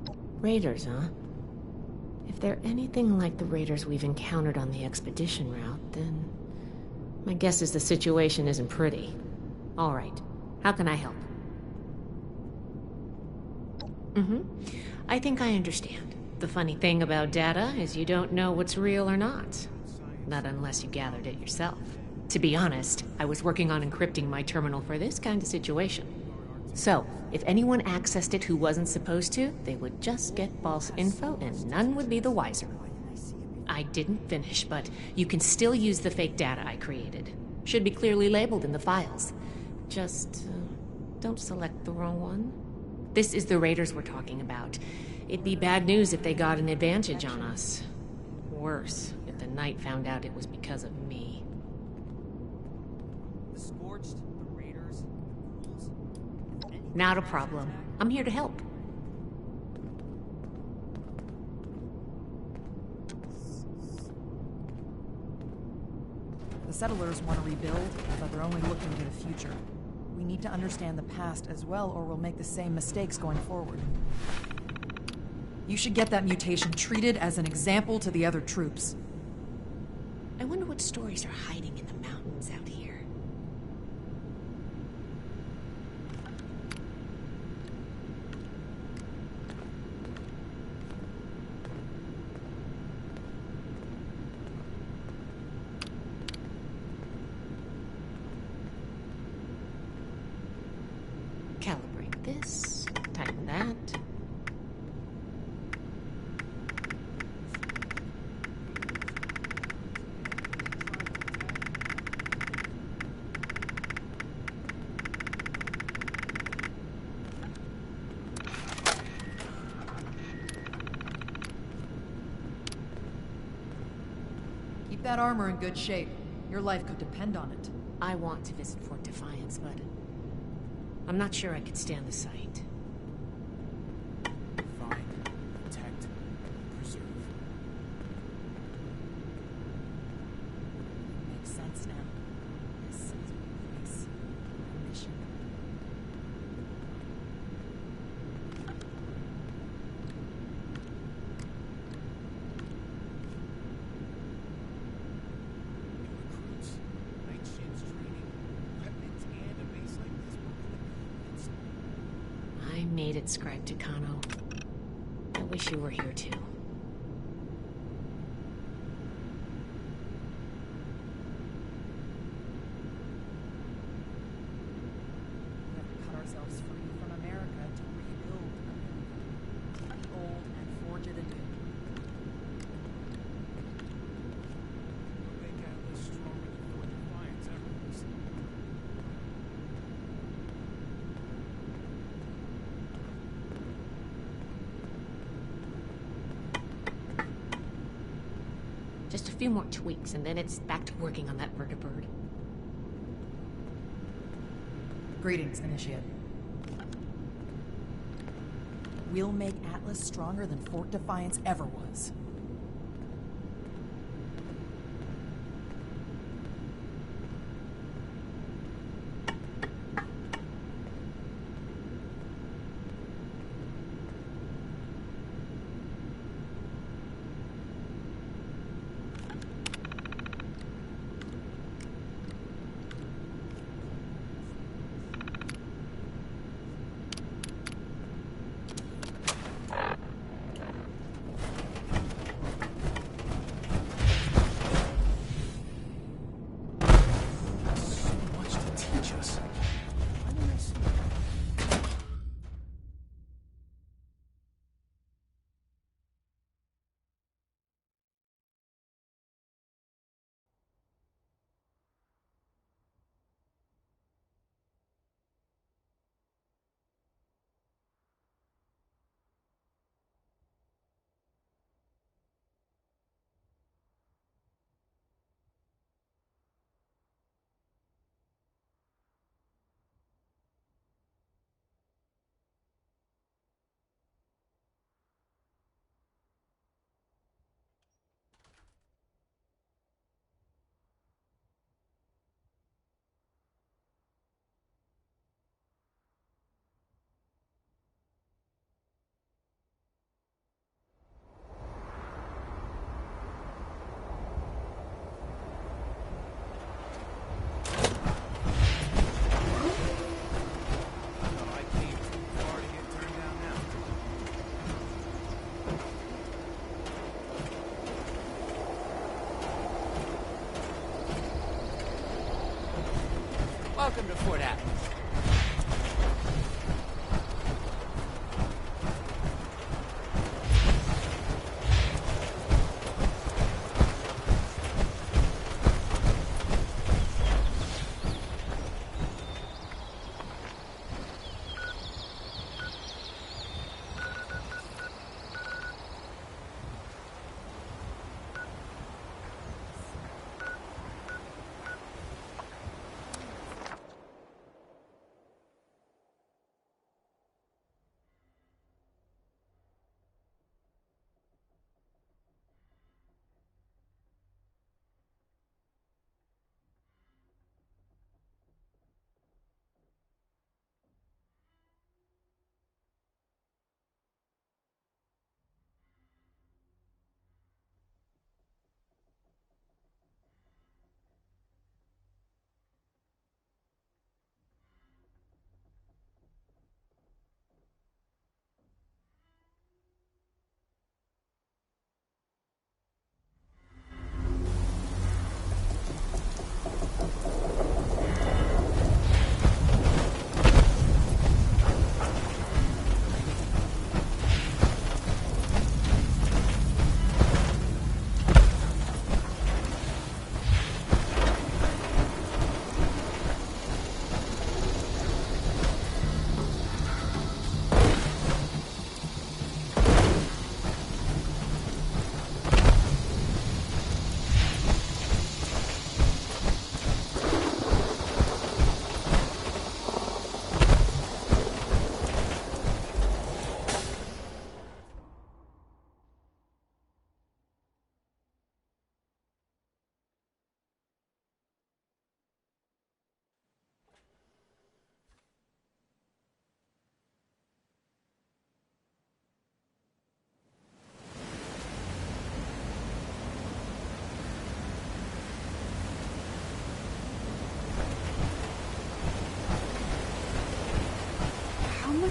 night? Raiders, huh? If they're anything like the raiders we've encountered on the expedition route, then my guess is the situation isn't pretty. All right, how can I help? I think I understand. The funny thing about data is you don't know what's real or not. Not unless you gathered it yourself. To be honest, I was working on encrypting my terminal for this kind of situation. So, if anyone accessed it who wasn't supposed to, they would just get false info and none would be the wiser. I didn't finish, but you can still use the fake data I created. Should be clearly labeled in the files. Just, don't select the wrong one. This is the raiders we're talking about. It'd be bad news if they got an advantage on us. Worse, if the Knight found out it was because of me. The Scorched, the Raiders, the Ghouls... Not a problem. I'm here to help. The settlers want to rebuild, but they're only looking to the future. We need to understand the past as well, or we'll make the same mistakes going forward. You should get that mutation treated as an example to the other troops. I wonder what stories are hiding in the mountains out here. Calibrate this, tighten that. Keep that armor in good shape. Your life could depend on it. I want to visit Fort Defiance, but I'm not sure I could stand the sight. Find, protect, preserve. Makes sense now. This is a place, a mission. Recruits, night shifts, training, weapons, and a base like this. I made it, Scribe Tucano. I wish you were here too. We have to cut ourselves free from America to rebuild America. Keep the old and forge it anew. We'll make Atlas stronger than Fort Defiance ever was. Just a few more tweaks, and then it's back to working on that vertibird. Greetings, Initiate. We'll make Atlas stronger than Fort Defiance ever was.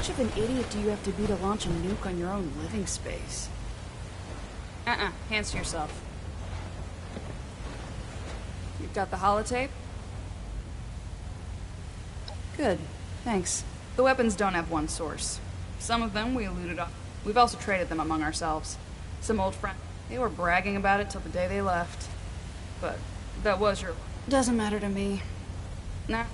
much of an idiot do you have to be to launch a nuke on your own living space? Hands to yourself. You've got the holotape? Good, thanks. The weapons don't have one source. Some of them we looted off. We've also traded them among ourselves. Some old friends. They were bragging about it till the day they left. But that was your... Doesn't matter to me. Nah.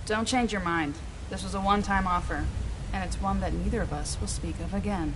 Don't change your mind. This was a one-time offer. And it's one that neither of us will speak of again.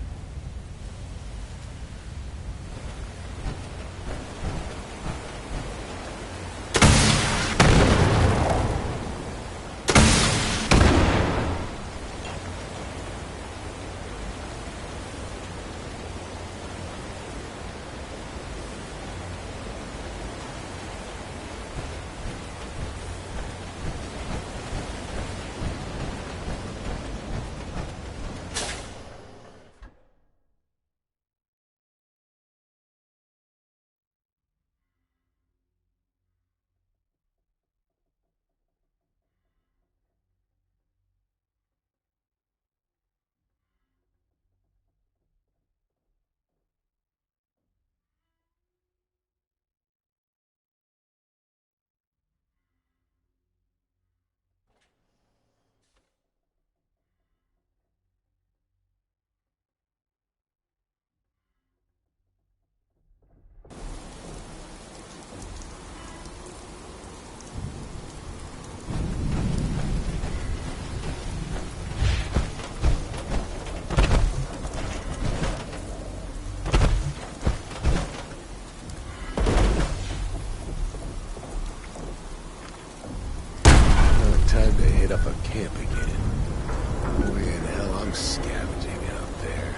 Time to hit up a camp again. Boy, in hell, I'm scavenging out there.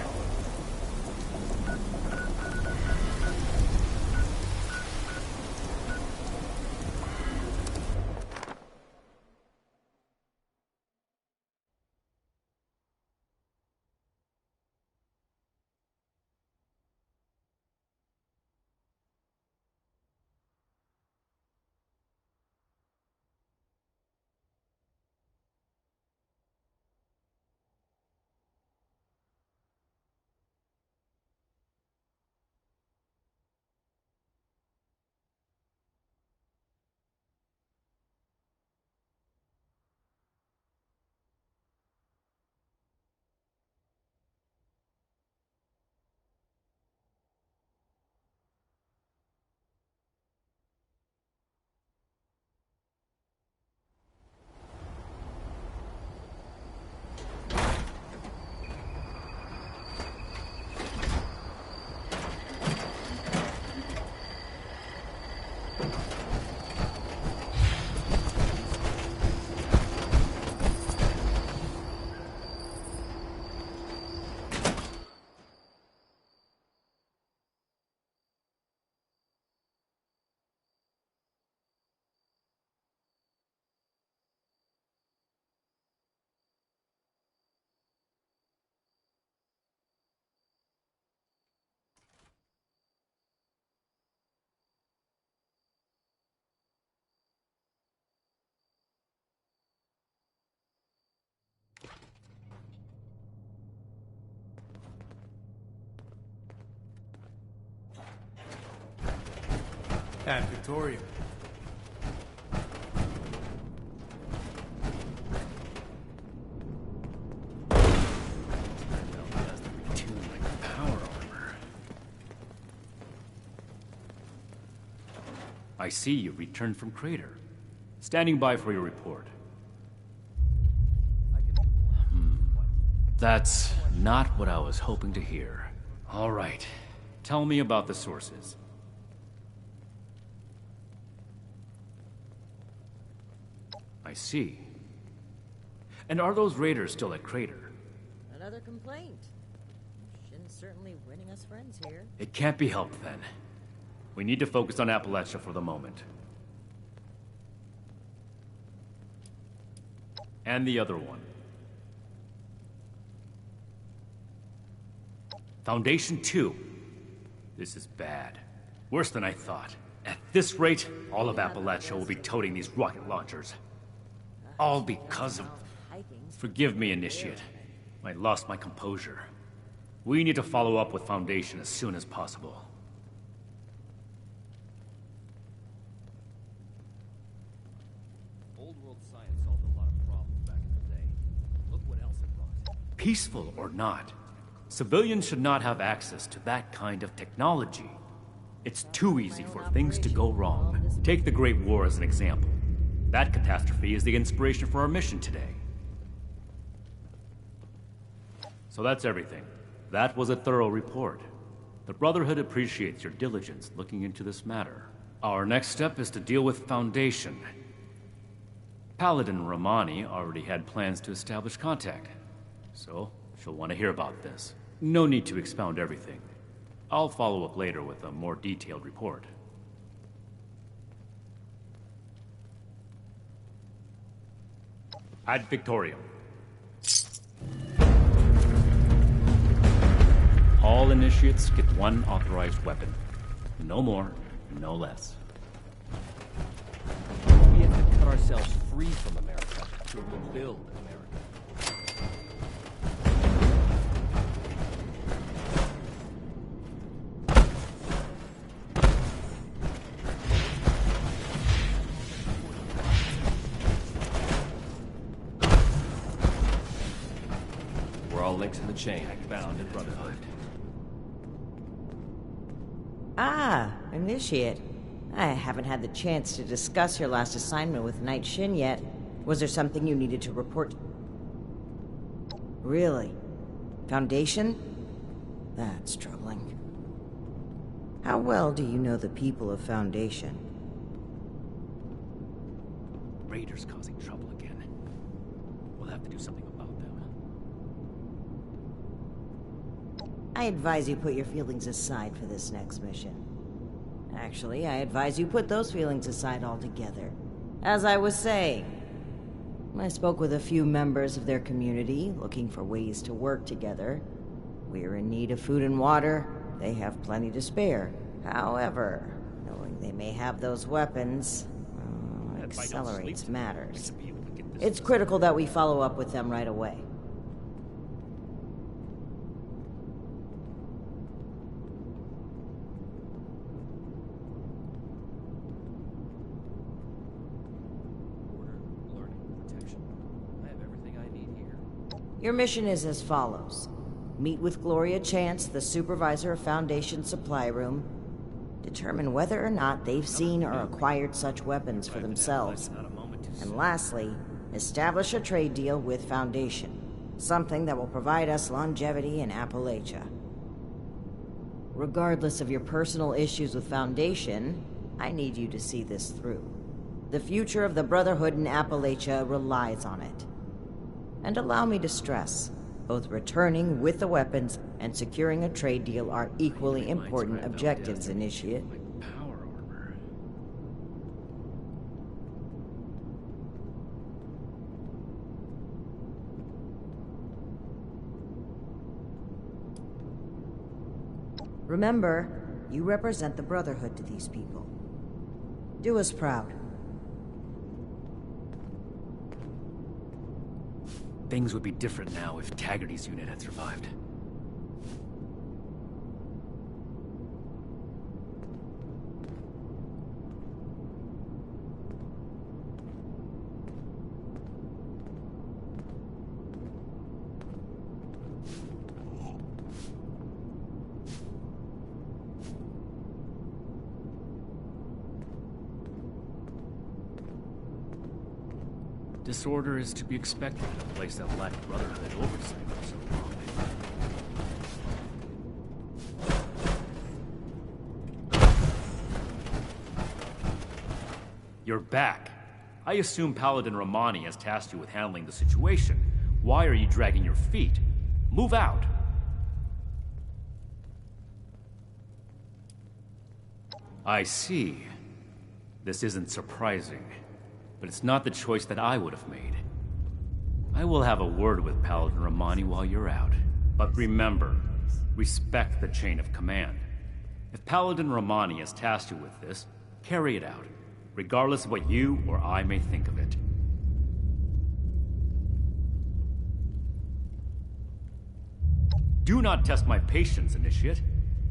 At Victoria. I see you returned from Crater. Standing by for your report. That's not what I was hoping to hear. All right. Tell me about the sources. I see. And are those raiders still at Crater? Another complaint. Shin's certainly winning us friends here. It can't be helped then. We need to focus on Appalachia for the moment. And the other one. Foundation 2. This is bad. Worse than I thought. At this rate, all of Appalachia will be toting these rocket launchers. All because of... Forgive me, Initiate. I lost my composure. We need to follow up with Foundation as soon as possible. Old world science solved a lot of problems back in the day. Look what else it brought. Peaceful or not, civilians should not have access to that kind of technology. It's too easy for things to go wrong. Take the Great War as an example. That catastrophe is the inspiration for our mission today. So that's everything. That was a thorough report. The Brotherhood appreciates your diligence looking into this matter. Our next step is to deal with Foundation. Paladin Romani already had plans to establish contact, so she'll want to hear about this. No need to expound everything. I'll follow up later with a more detailed report. Ad Victoriam. All initiates get one authorized weapon. No more, no less. We have to cut ourselves free from America to rebuild America. We're all links in the chain found in Brotherhood. Ah, Initiate. I haven't had the chance to discuss your last assignment with Knight Shin yet. Was there something you needed to report? Really? Foundation? That's troubling. How well do you know the people of Foundation? Raiders causing trouble again. We'll have to do something about them. I advise you put your feelings aside for this next mission. Actually, I advise you put those feelings aside altogether. As I was saying, I spoke with a few members of their community, looking for ways to work together. We're in need of food and water. They have plenty to spare. However, knowing they may have those weapons accelerates matters. It's critical that we follow up with them right away. Your mission is as follows. Meet with Gloria Chance, the supervisor of Foundation Supply Room. Determine whether or not they've seen or acquired such weapons for themselves. And lastly, establish a trade deal with Foundation. Something that will provide us longevity in Appalachia. Regardless of your personal issues with Foundation, I need you to see this through. The future of the Brotherhood in Appalachia relies on it. And allow me to stress, both returning with the weapons and securing a trade deal are equally important objectives, Initiate. Remember, you represent the Brotherhood to these people. Do us proud. Things would be different now if Taggarty's unit had survived. Disorder is to be expected in a place that lacked Brotherhood oversight for so long. You're back. I assume Paladin Romani has tasked you with handling the situation. Why are you dragging your feet? Move out! I see. This isn't surprising. But it's not the choice that I would have made. I will have a word with Paladin Romani while you're out. But remember, respect the chain of command. If Paladin Romani has tasked you with this, carry it out, regardless of what you or I may think of it. Do not test my patience, Initiate.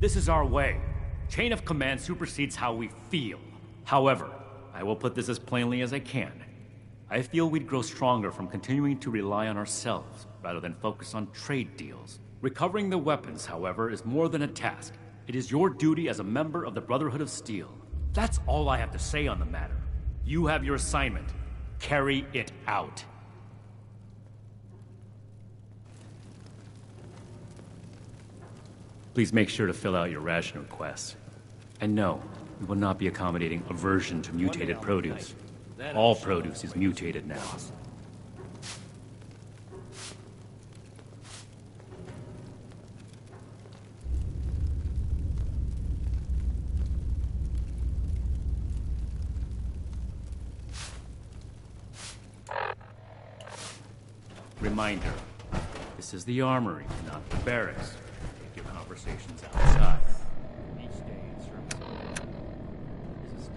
This is our way. Chain of command supersedes how we feel. However, I will put this as plainly as I can. I feel we'd grow stronger from continuing to rely on ourselves rather than focus on trade deals. Recovering the weapons, however, is more than a task. It is your duty as a member of the Brotherhood of Steel. That's all I have to say on the matter. You have your assignment. Carry it out. Please make sure to fill out your ration requests. And no, we will not be accommodating aversion to mutated produce. All produce is mutated now. Reminder, this is the armory, not the barracks. Take your conversations outside. Each day in service is a step.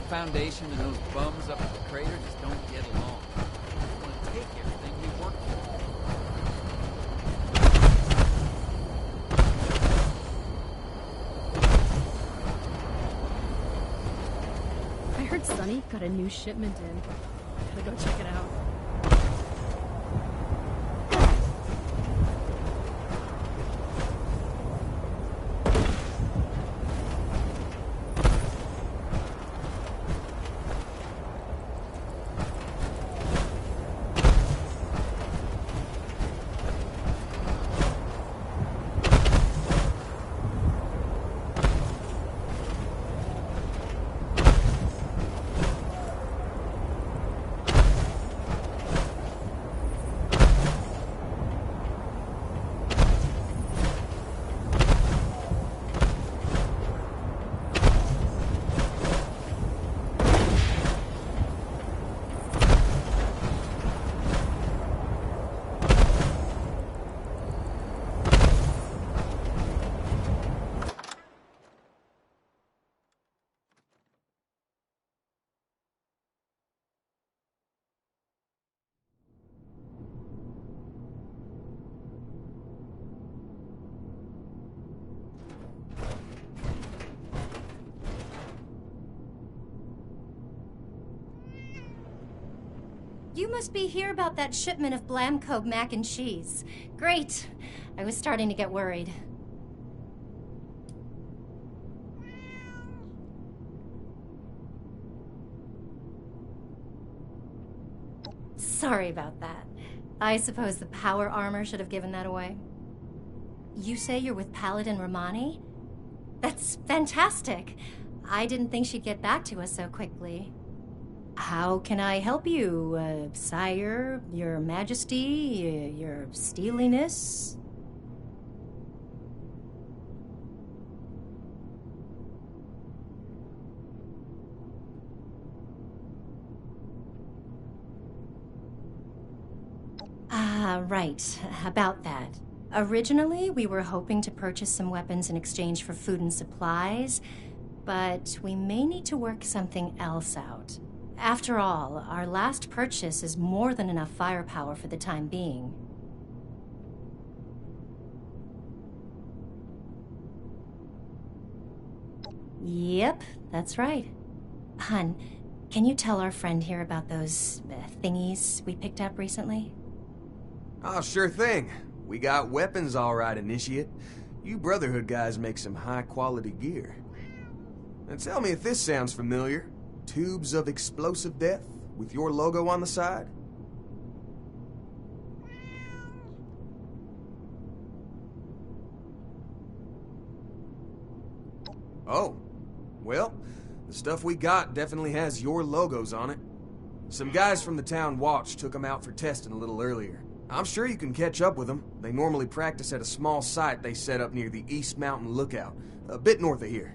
Foundation and those bums up at the crater just don't get along. They want to take everything we work for. I heard Sonny got a new shipment in. Gotta go check it out. You must be here about that shipment of Blamco mac and cheese. Great. I was starting to get worried. Sorry about that. I suppose the power armor should have given that away. You say you're with Paladin Romani? That's fantastic. I didn't think she'd get back to us so quickly. How can I help you, sire, your majesty, your steeliness? Right. About that. Originally, we were hoping to purchase some weapons in exchange for food and supplies, but we may need to work something else out. After all, our last purchase is more than enough firepower for the time being. Yep, that's right. Hun, can you tell our friend here about those thingies we picked up recently? Oh, sure thing. We got weapons all right, Initiate. You Brotherhood guys make some high-quality gear. And tell me if this sounds familiar. Tubes of explosive death with your logo on the side? Oh. Well, the stuff we got definitely has your logos on it. Some guys from the town watch took them out for testing a little earlier. I'm sure you can catch up with them. They normally practice at a small site they set up near the East Mountain Lookout, a bit north of here.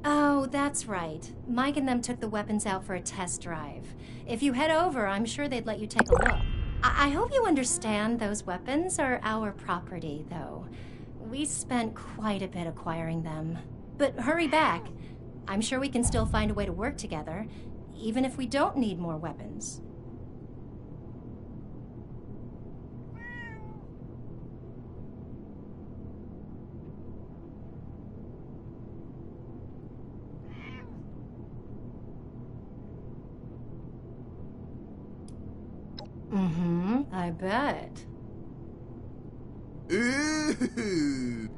Oh, that's right. Mike and them took the weapons out for a test drive. If you head over, I'm sure they'd let you take a look. I hope you understand those weapons are our property, though. We spent quite a bit acquiring them. But hurry back. I'm sure we can still find a way to work together, even if we don't need more weapons. I bet. Ooh.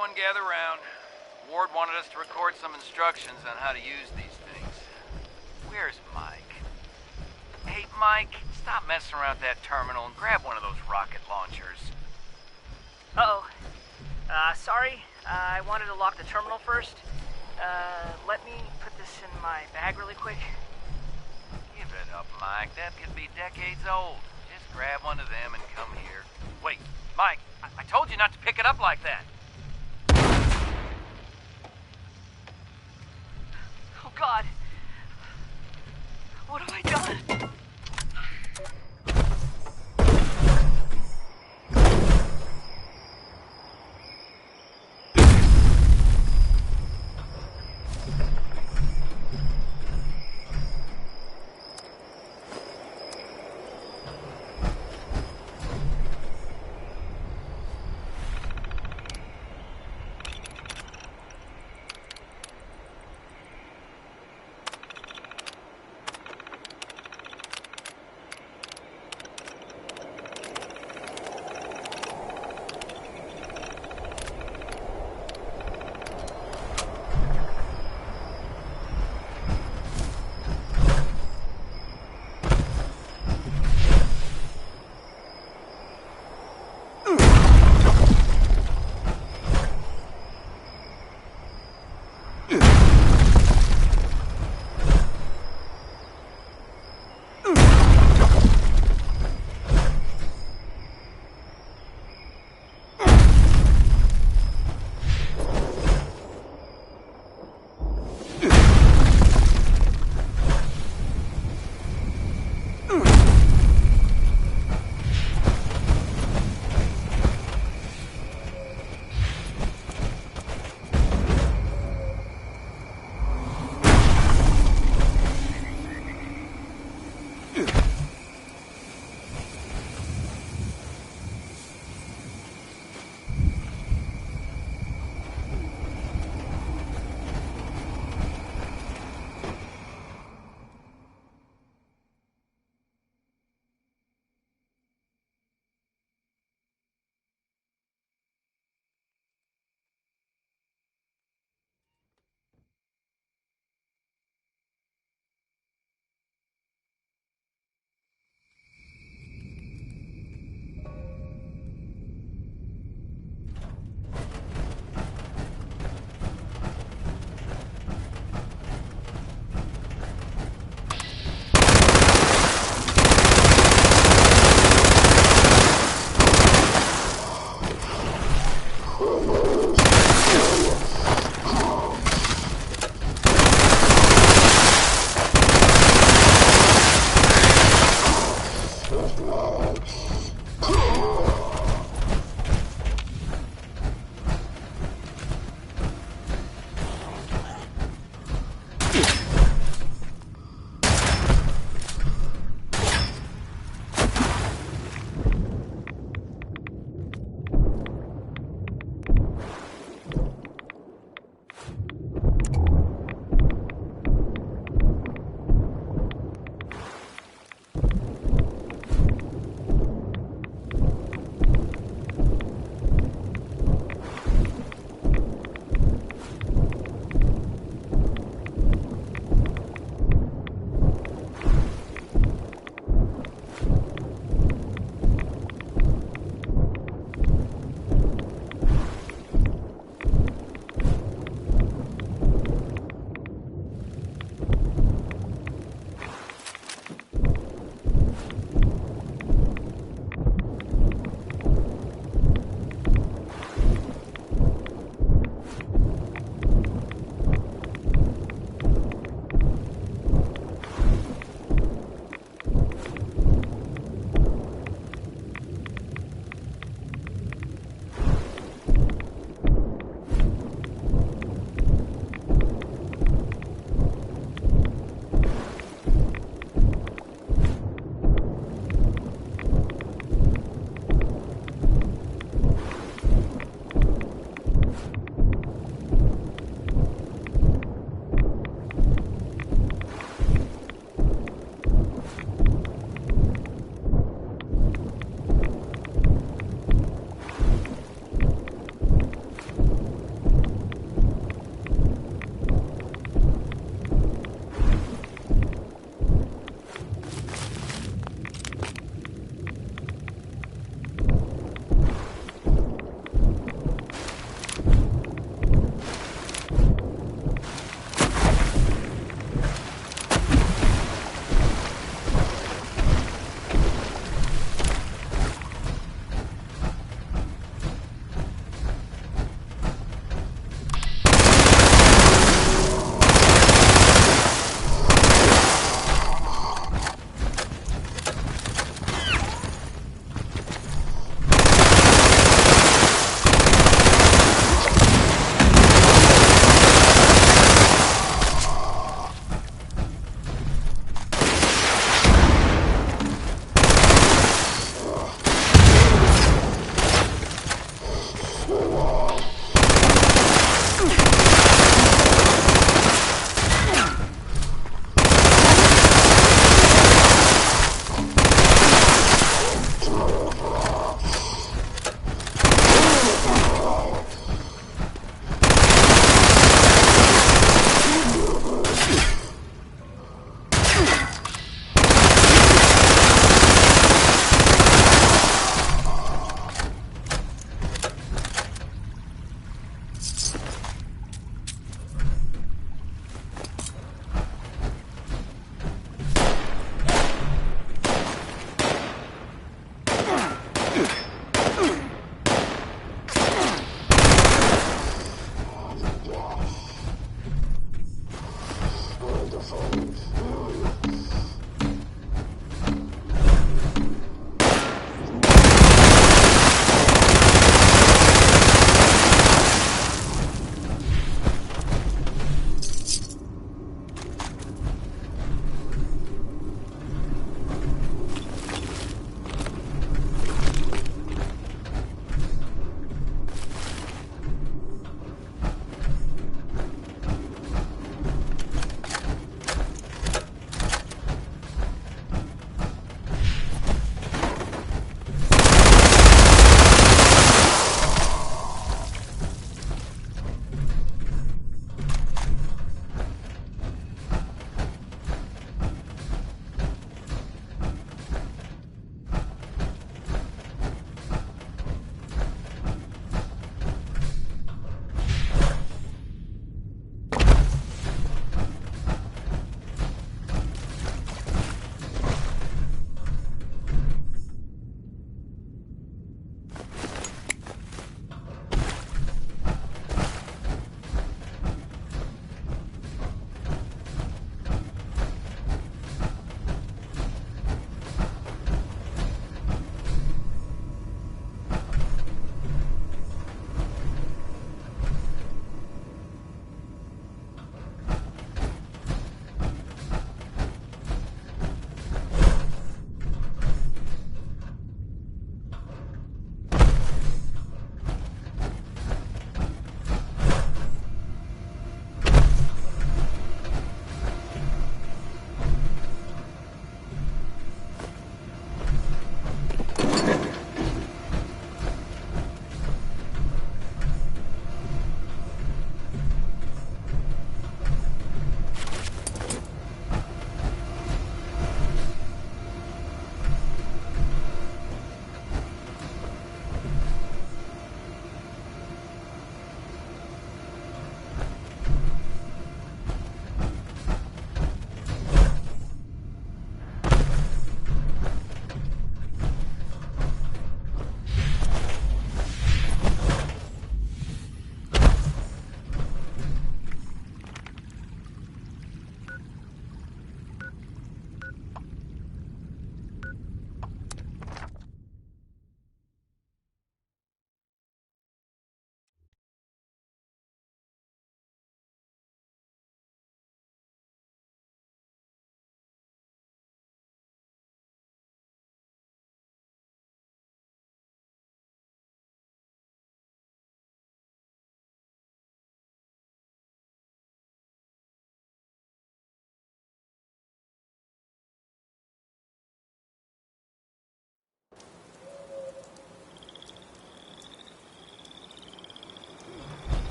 everyone gather around. Ward wanted us to record some instructions on how to use these things. Where's Mike? Hey, Mike, stop messing around with that terminal and grab one of those rocket launchers. Uh-oh. Sorry. I wanted to lock the terminal first. Let me put this in my bag really quick. Give it up, Mike. That could be decades old. Just grab one of them and come here. Wait, Mike, I told you not to pick it up like that. Oh, God. What have I done?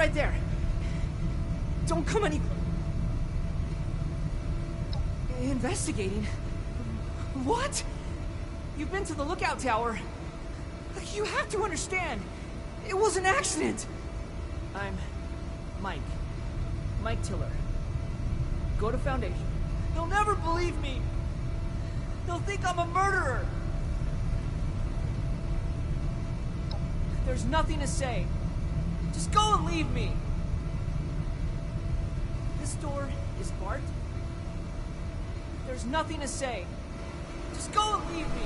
right there. Don't come any... Investigating? What? You've been to the lookout tower. You have to understand. It was an accident. I'm Mike. Mike Tiller. Go to Foundation. They'll never believe me. They'll think I'm a murderer. There's nothing to say. Just go and leave me. This door is barred. There's nothing to say. Just go and leave me.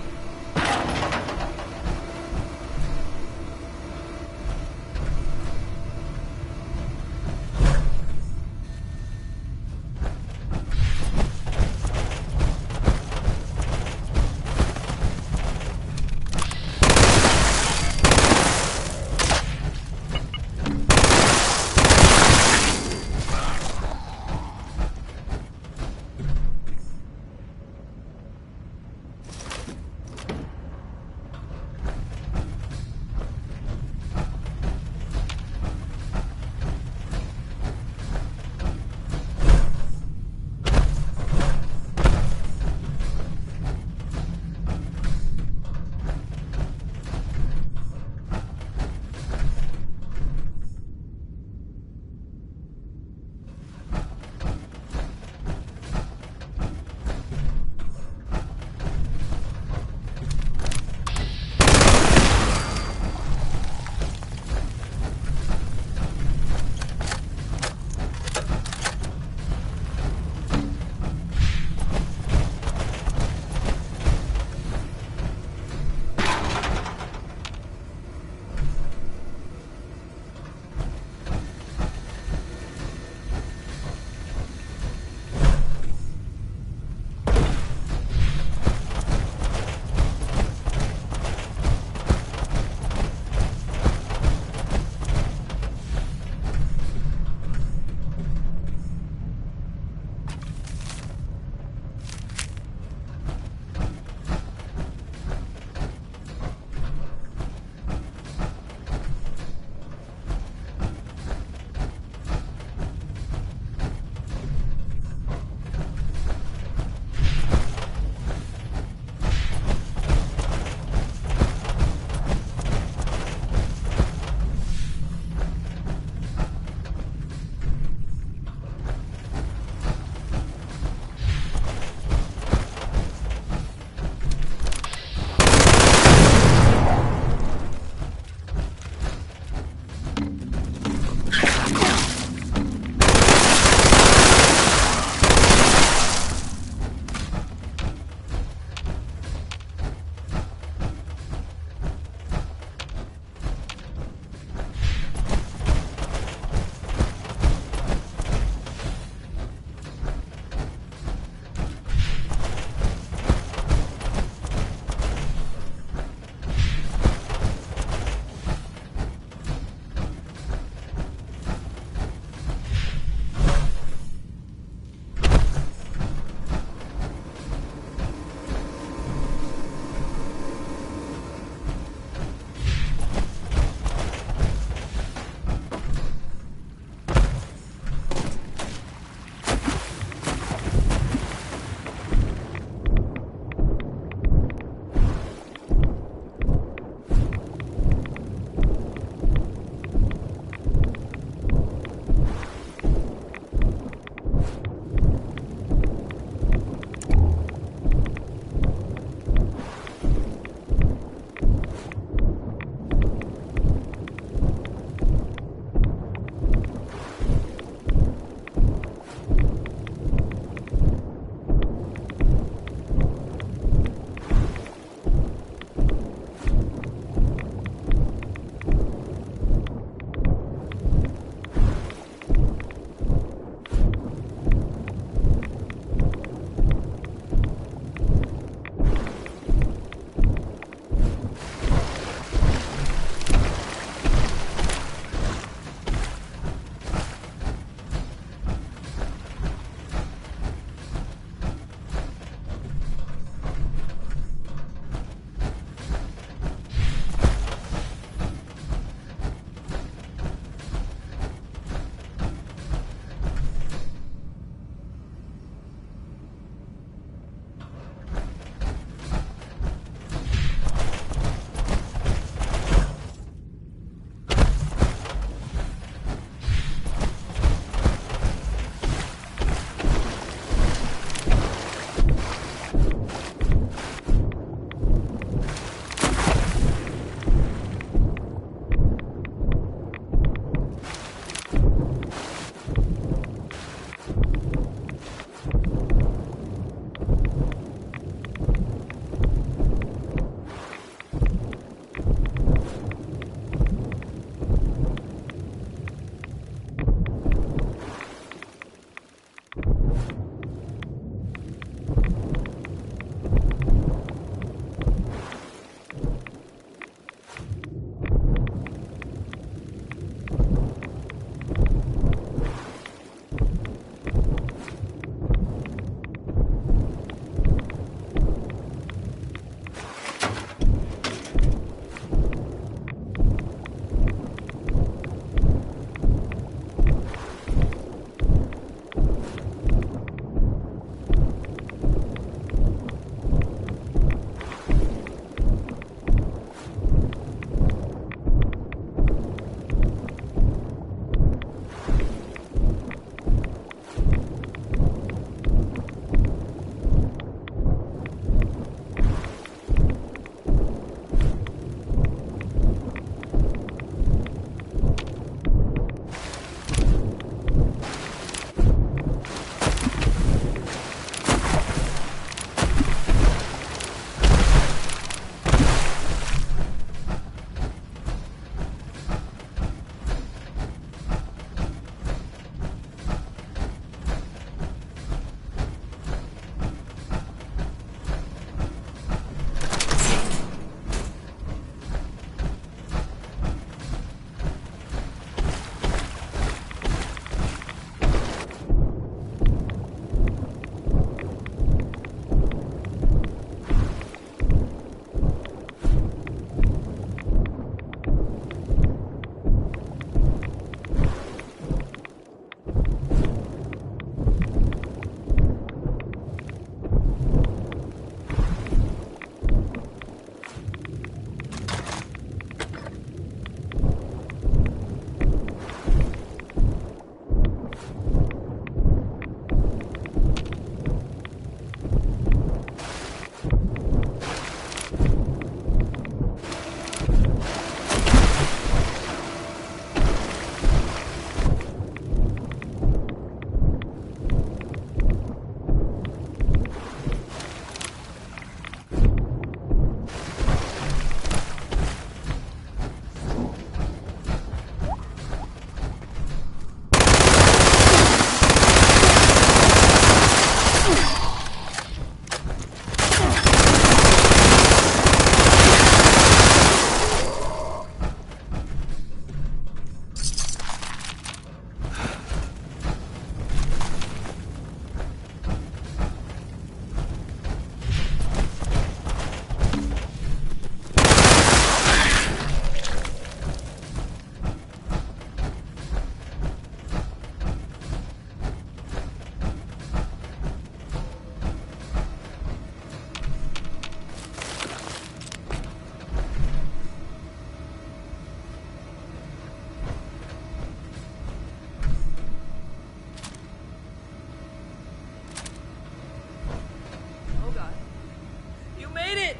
made it!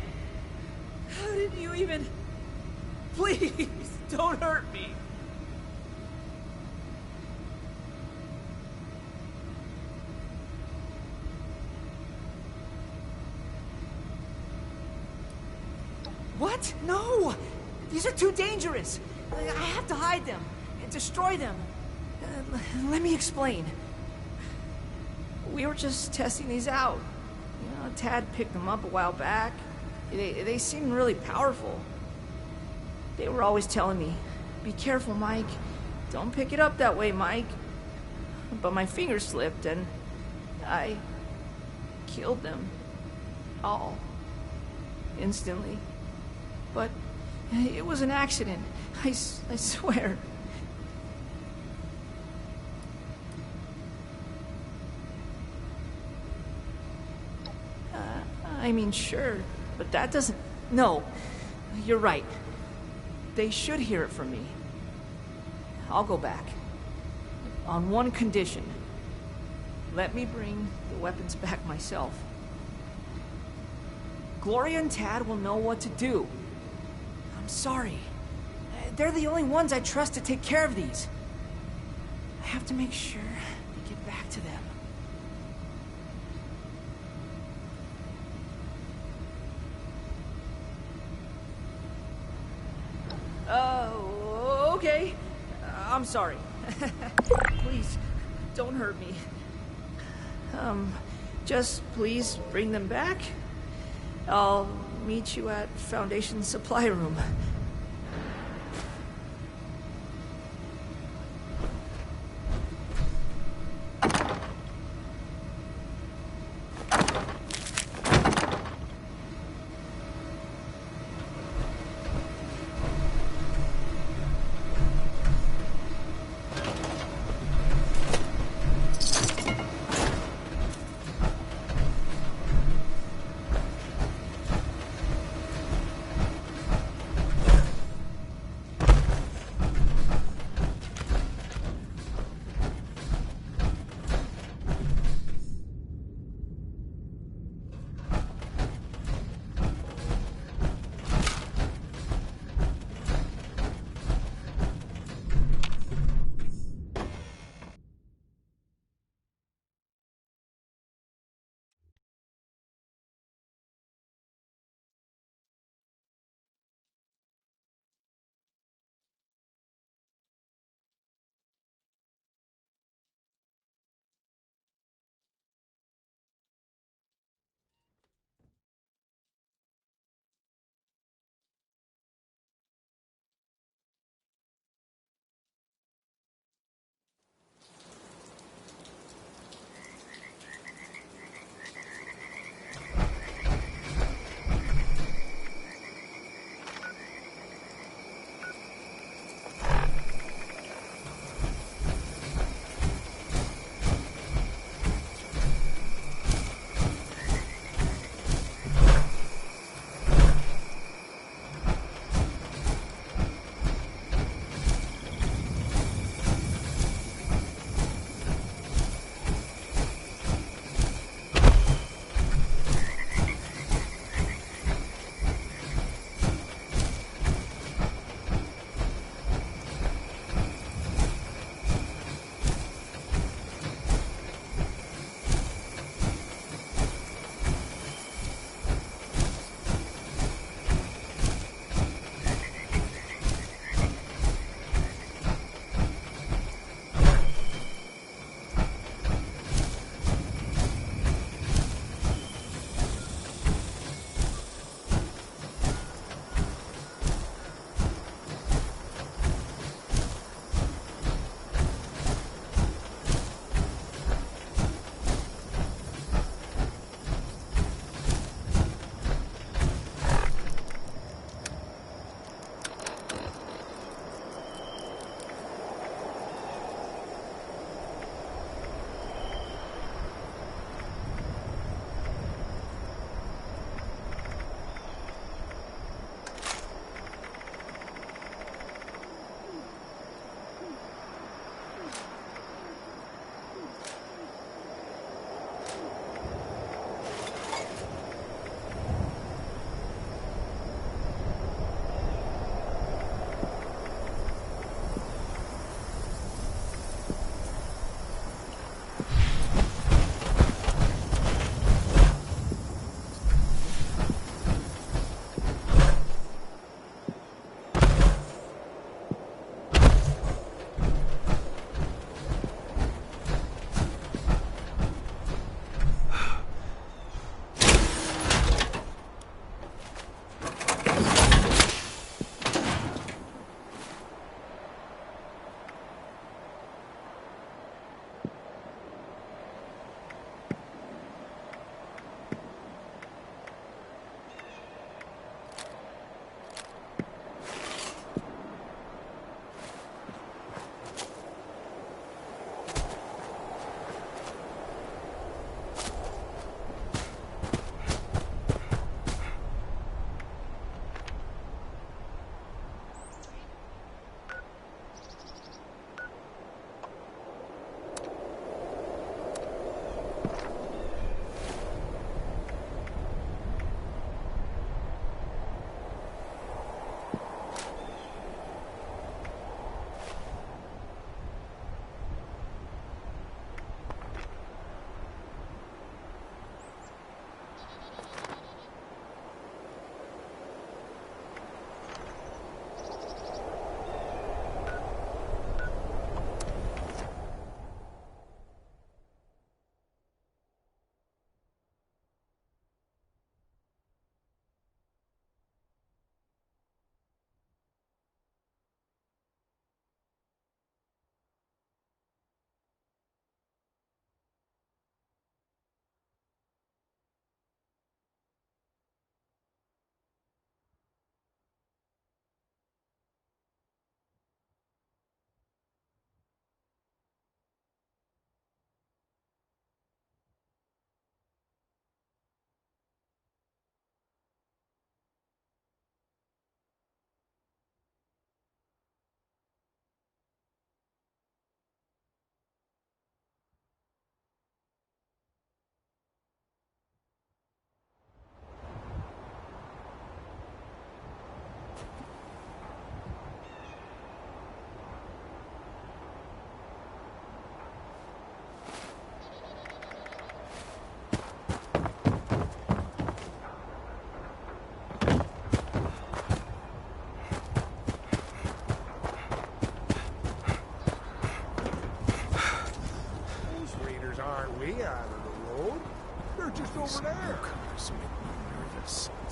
How did you even... Please, don't hurt me. What? No! These are too dangerous. I have to hide them and destroy them. Let me explain. We were just testing these out. You know, Tad picked them up a while back. They seemed really powerful. They were always telling me, "Be careful, Mike. Don't pick it up that way, Mike." But my finger slipped and I killed them. All. Instantly. But it was an accident. I swear. I mean, sure, but that doesn't... No, you're right. They should hear it from me. I'll go back. On one condition. Let me bring the weapons back myself. Gloria and Tad will know what to do. I'm sorry. They're the only ones I trust to take care of these. I have to make sure we get back to them. Okay. I'm sorry. Please, don't hurt me. Just please bring them back. I'll meet you at Foundation Supply Room.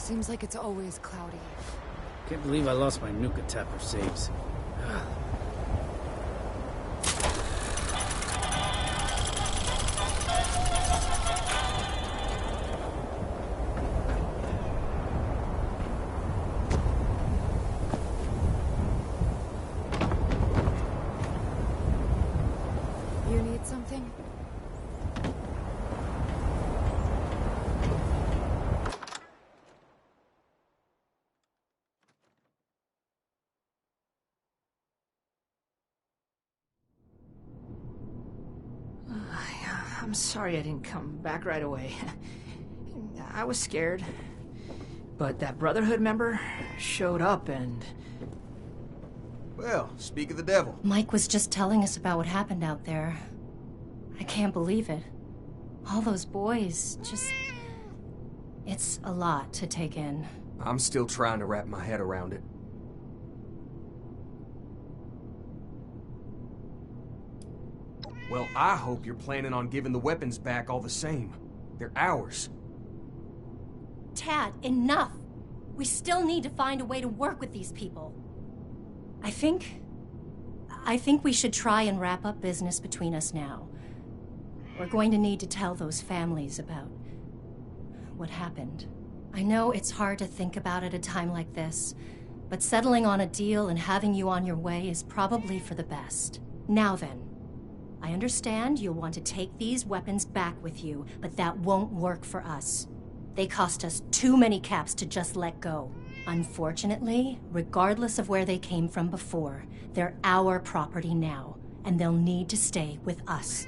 Seems like it's always cloudy. Can't believe I lost my Nuka Tapper saves. You need something? I'm sorry I didn't come back right away. I was scared. But that Brotherhood member showed up and... Well, speak of the devil. Mike was just telling us about what happened out there. I can't believe it. All those boys, just... It's a lot to take in. I'm still trying to wrap my head around it. Well, I hope you're planning on giving the weapons back all the same. They're ours. Tad, enough! We still need to find a way to work with these people. I think we should try and wrap up business between us now. We're going to need to tell those families about what happened. I know it's hard to think about at a time like this, but settling on a deal and having you on your way is probably for the best. Now then, I understand you'll want to take these weapons back with you, but that won't work for us. They cost us too many caps to just let go. Unfortunately, regardless of where they came from before, they're our property now, and they'll need to stay with us.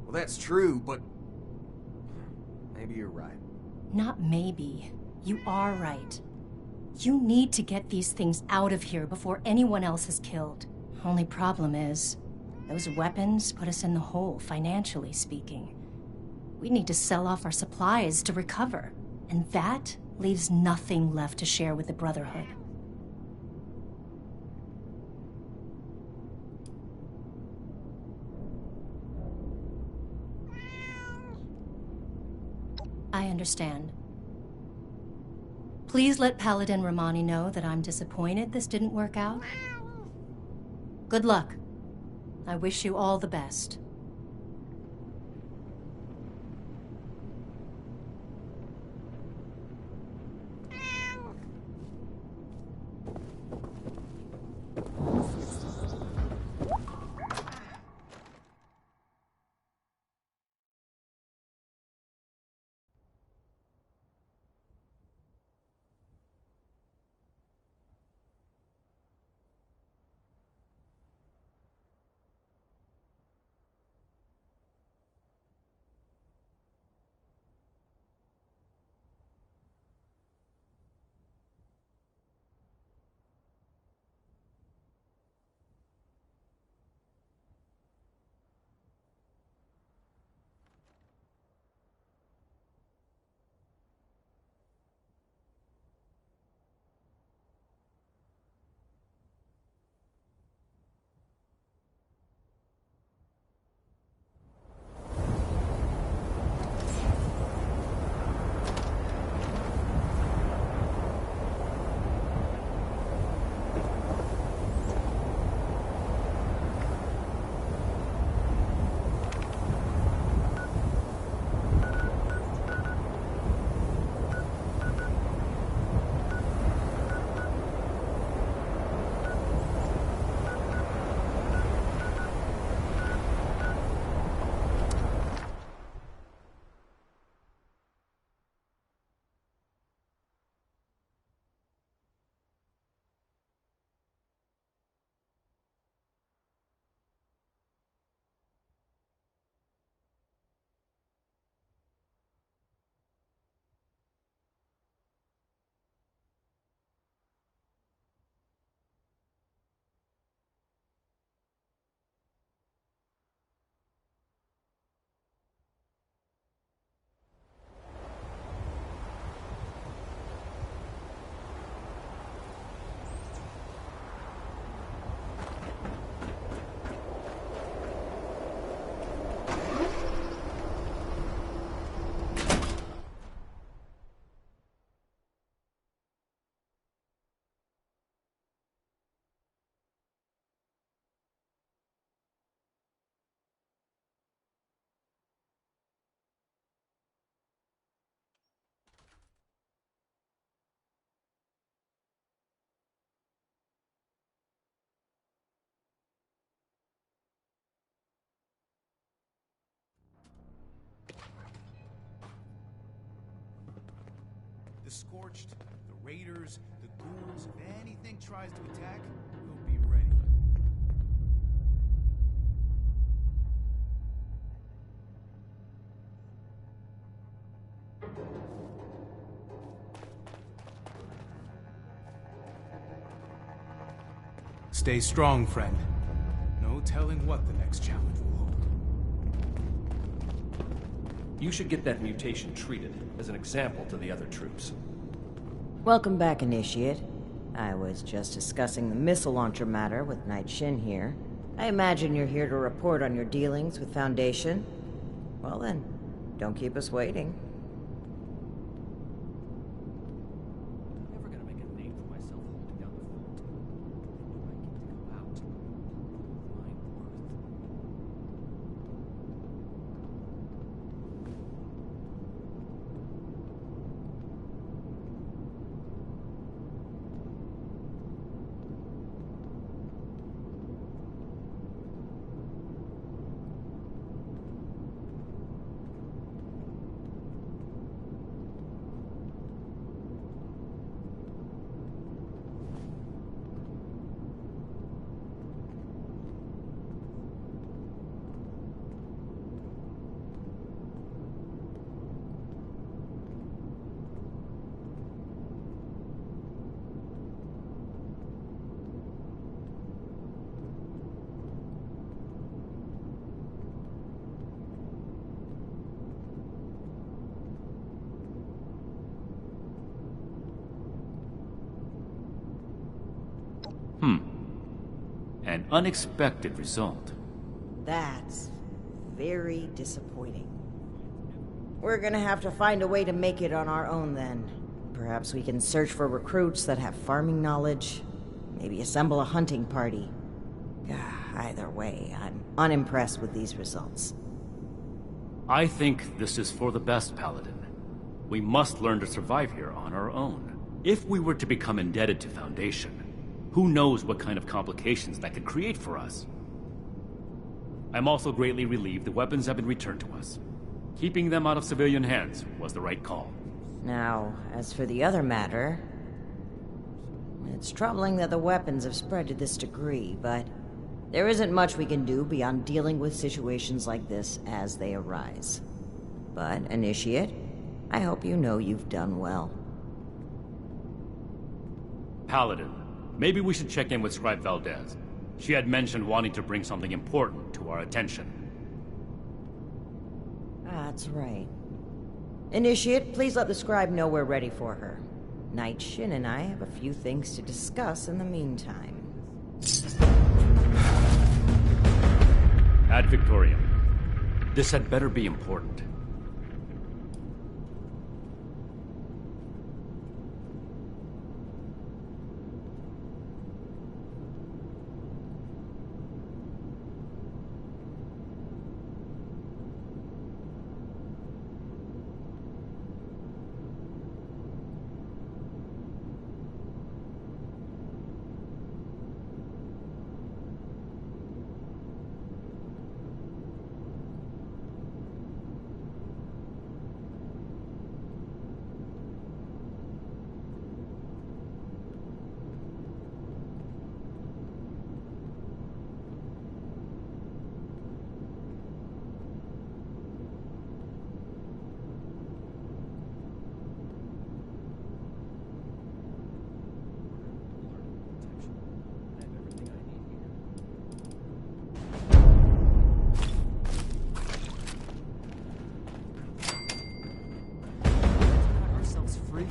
Well, that's true, but... maybe you're right. Not maybe. You are right. You need to get these things out of here before anyone else is killed. Only problem is, those weapons put us in the hole, financially speaking. We need to sell off our supplies to recover, and that leaves nothing left to share with the Brotherhood. I understand. Please let Paladin Romani know that I'm disappointed this didn't work out. Good luck. I wish you all the best. The Scorched, the Raiders, the Ghouls, if anything tries to attack, we'll be ready. Stay strong, friend. No telling what the next challenge will hold. You should get that mutation treated as an example to the other troops. Welcome back, Initiate. I was just discussing the missile launcher matter with Knight Shin here. I imagine you're here to report on your dealings with Foundation. Well then, don't keep us waiting. I'm never gonna make a name for myself holding down the fort. I get to go out. My worth. An unexpected result. That's very disappointing. We're gonna have to find a way to make it on our own then. Perhaps we can search for recruits that have farming knowledge. Maybe assemble a hunting party. Either way, I'm unimpressed with these results. I think this is for the best, Paladin. We must learn to survive here on our own. If we were to become indebted to Foundation, who knows what kind of complications that could create for us? I'm also greatly relieved the weapons have been returned to us. Keeping them out of civilian hands was the right call. Now, as for the other matter... It's troubling that the weapons have spread to this degree, but... there isn't much we can do beyond dealing with situations like this as they arise. But, Initiate, I hope you know you've done well. Paladin, maybe we should check in with Scribe Valdez. She had mentioned wanting to bring something important to our attention. That's right. Initiate, please let the Scribe know we're ready for her. Knight Shin and I have a few things to discuss in the meantime. Ad Victoriam. This had better be important.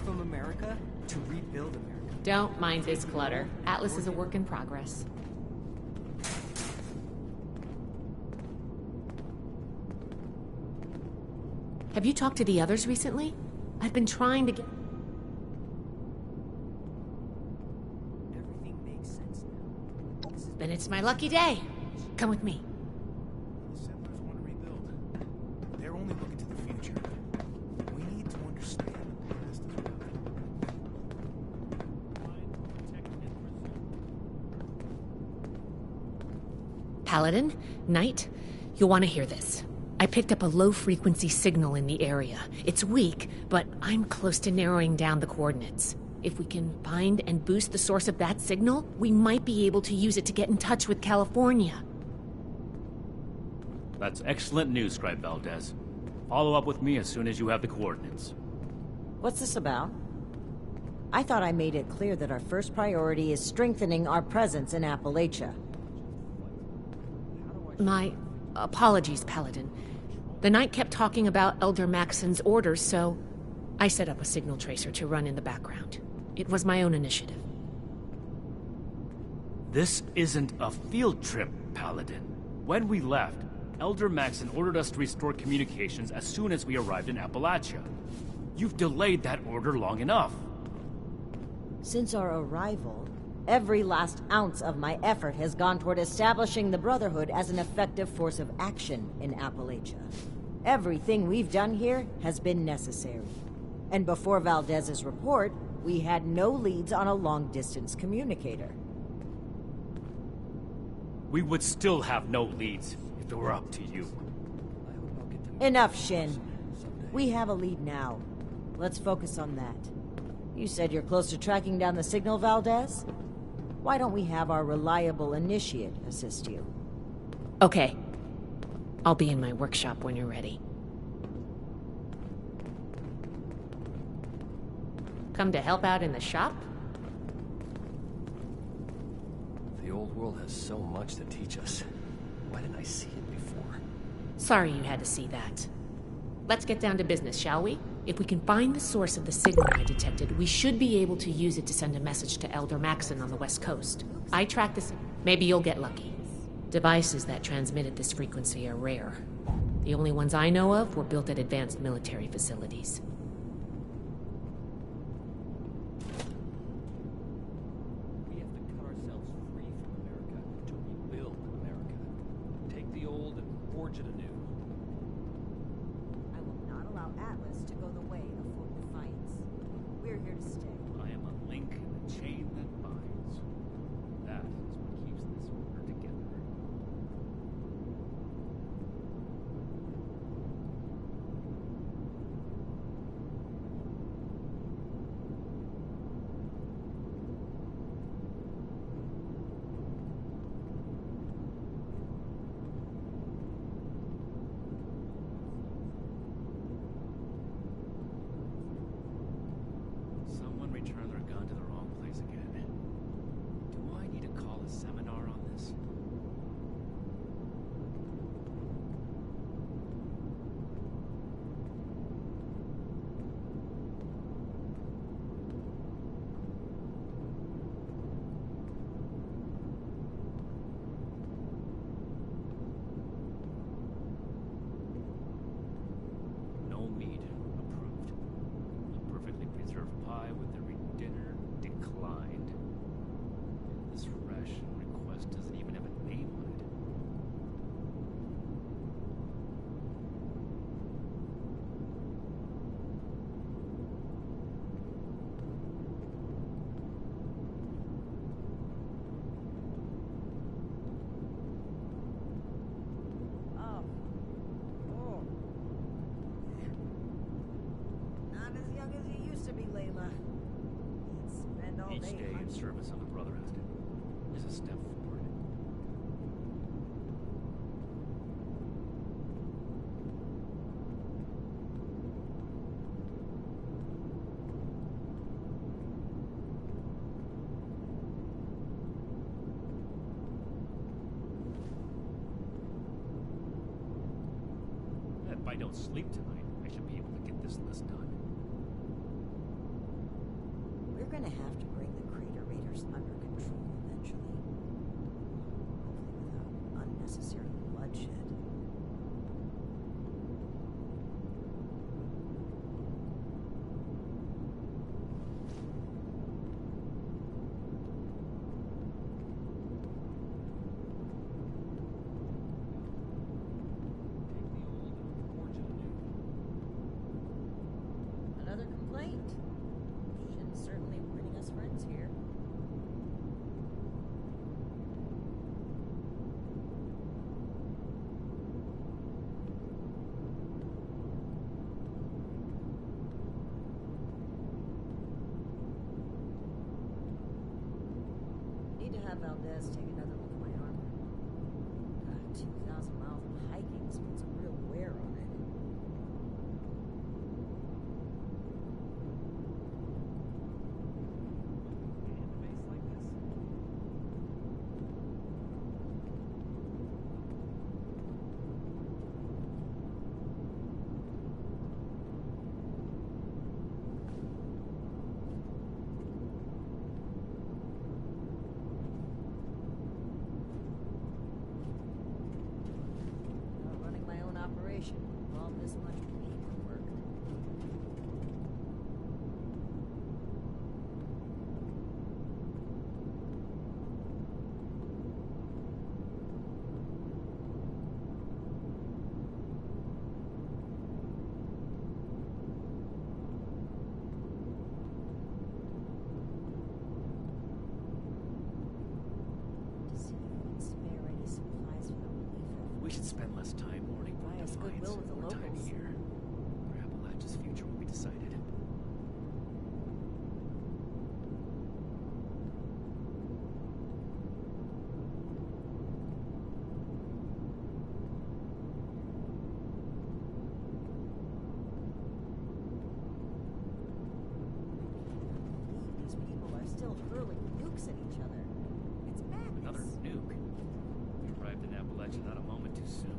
From America to rebuild America. Don't mind this clutter. Atlas is a work in progress. Have you talked to the others recently? I've been trying to get... Everything makes sense now. Then it's my lucky day. Come with me. The settlers want to rebuild. They're only looking to the future. We need to understand the past as well. Paladin, Knight, you'll want to hear this. I picked up a low-frequency signal in the area. It's weak, but I'm close to narrowing down the coordinates. If we can find and boost the source of that signal, we might be able to use it to get in touch with California. That's excellent news, Scribe Valdez. Follow up with me as soon as you have the coordinates. What's this about? I thought I made it clear that our first priority is strengthening our presence in Appalachia. My apologies, Paladin. The Knight kept talking about Elder Maxon's orders, so I set up a signal tracer to run in the background. It was my own initiative. This isn't a field trip, Paladin. When we left, Elder Maxon ordered us to restore communications as soon as we arrived in Appalachia. You've delayed that order long enough. Since our arrival, every last ounce of my effort has gone toward establishing the Brotherhood as an effective force of action in Appalachia. Everything we've done here has been necessary. And before Valdez's report, we had no leads on a long-distance communicator. We would still have no leads if it were up to you. Enough, Shin. We have a lead now. Let's focus on that. You said you're close to tracking down the signal, Valdez? Why don't we have our reliable initiate assist you? Okay. I'll be in my workshop when you're ready. Come to help out in the shop? The old world has so much to teach us. Why didn't I see it before? Sorry you had to see that. Let's get down to business, shall we? If we can find the source of the signal I detected, we should be able to use it to send a message to Elder Maxon on the West Coast. I tracked this. Maybe you'll get lucky. Devices that transmitted this frequency are rare. The only ones I know of were built at advanced military facilities. We have to cut ourselves free from America to rebuild America. Take the old and forge it anew. I will not allow Atlas to go the way of Fort Defiance. We're here to stay. I am a link in the chain that binds. That is what keeps this order together. Someone returned their gun to the wrong place again. Do I need to call a seminar on this? No meat approved. A perfectly preserved pie with every dinner declined. This ration request doesn't even have a name on it. Oh. Oh. Not as young as you used to be, Layla. Can't spend all Each day day in hunting. service of the Brotherhood is a step forward. If I don't sleep tonight, I should be able to get this list done. We're gonna have to bring the Crater Raiders under control eventually. Hopefully without unnecessary bloodshed. Another complaint? Shin's certainly winning us friends here. Valdez take another look at my armor. 2,000 miles of hiking's put some real wear on it. Running my own operation involved this much paperwork. To see if we can spare any supplies for the relief effort. We should spend less time mourning for Highest defiance. goodwill with the More time locals. here. Where Appalachia's future will be decided. These people are still hurling nukes at each other. It's madness. Another nuke. We arrived in Appalachia not a moment too soon.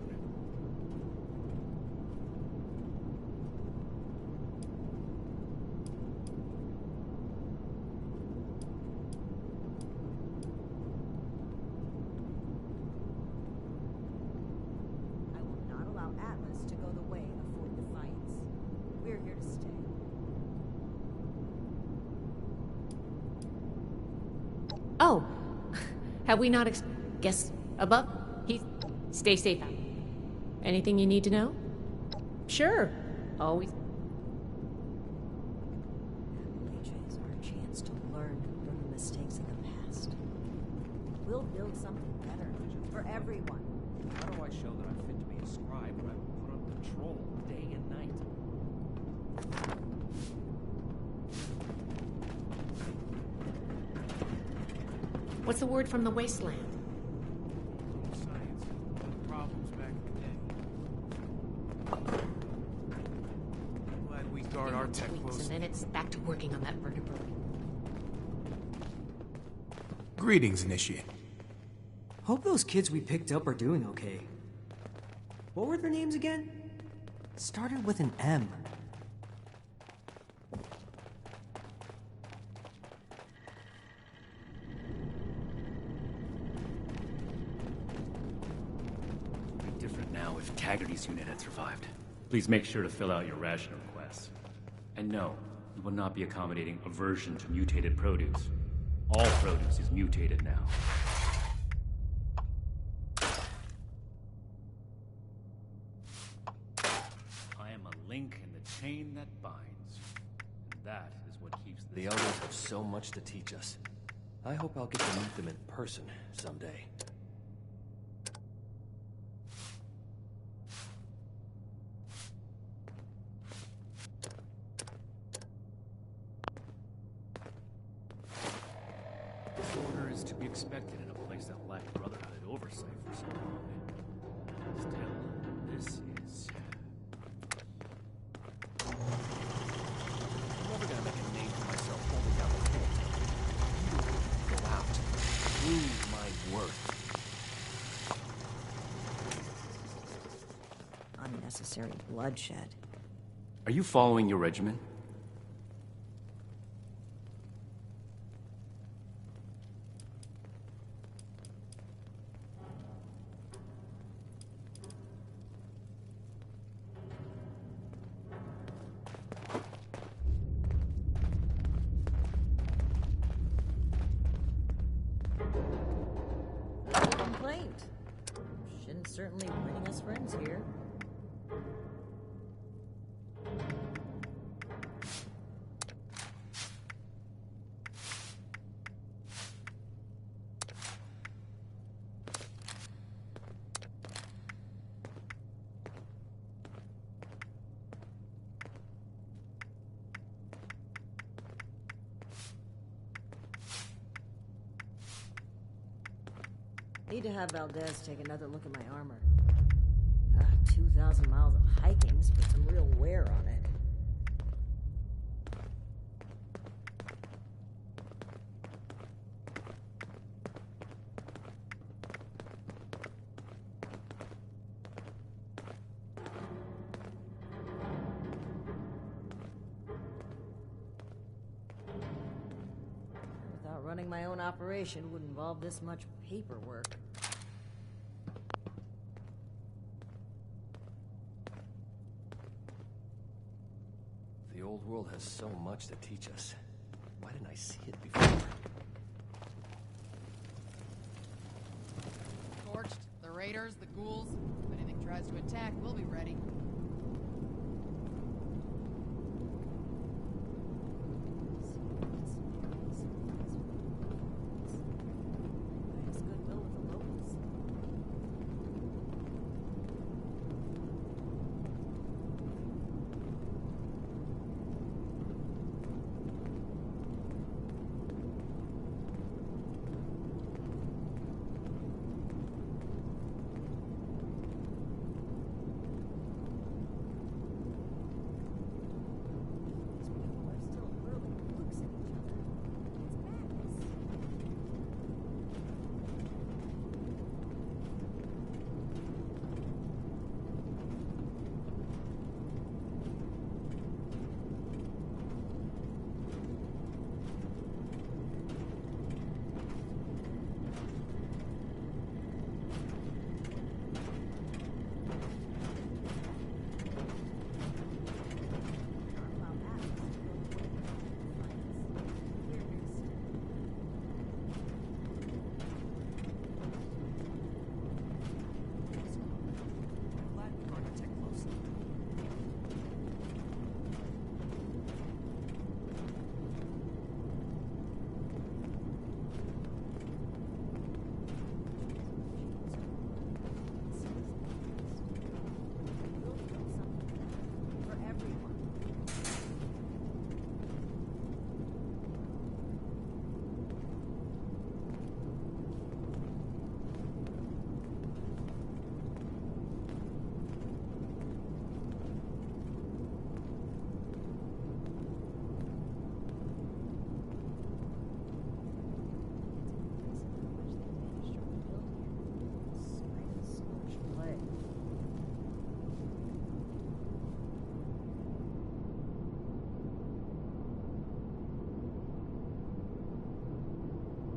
I will not allow Atlas to go the way of Fort Defiance. We're here to stay. Oh, have we not guess above? Stay safe out. Anything you need to know? Sure. Always. Appalachia is our chance to learn from the mistakes of the past. We'll build something better for everyone. How do I show that I'm fit to be a scribe when I'm put on patrol day and night? What's the word from the wasteland? Science. Problems back in the day. Glad we guard our tech Weeks, close. and then it's back to working on that vertebrate. Greetings, Initiate. Hope those kids we picked up are doing okay. What were their names again? Started with an M. It'd be different now if Taggarty's unit had survived. Please make sure to fill out your ration requests. And no, we will not be accommodating aversion to mutated produce. All produce is mutated now. I am a link in the chain that binds. And that is what keeps The this... elders have so much to teach us. I hope I'll get to meet them in person someday. Order is to be expected in a place that lacked Brotherhood oversight for so long. Still, this is... I'm never gonna make a name for myself holding down the fort. Go out. Prove my worth. Unnecessary bloodshed. Are you following your regimen? Complaint. Shin's certainly winning us friends here. Need to have Valdez take another look at my armor. 2,000 miles of hiking's put some real wear on it. Without running my own operation would involve this much paperwork. The old world has so much to teach us. Why didn't I see it before? Torched, the raiders, the ghouls. If anything tries to attack, we'll be ready.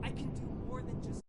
I can do more than just...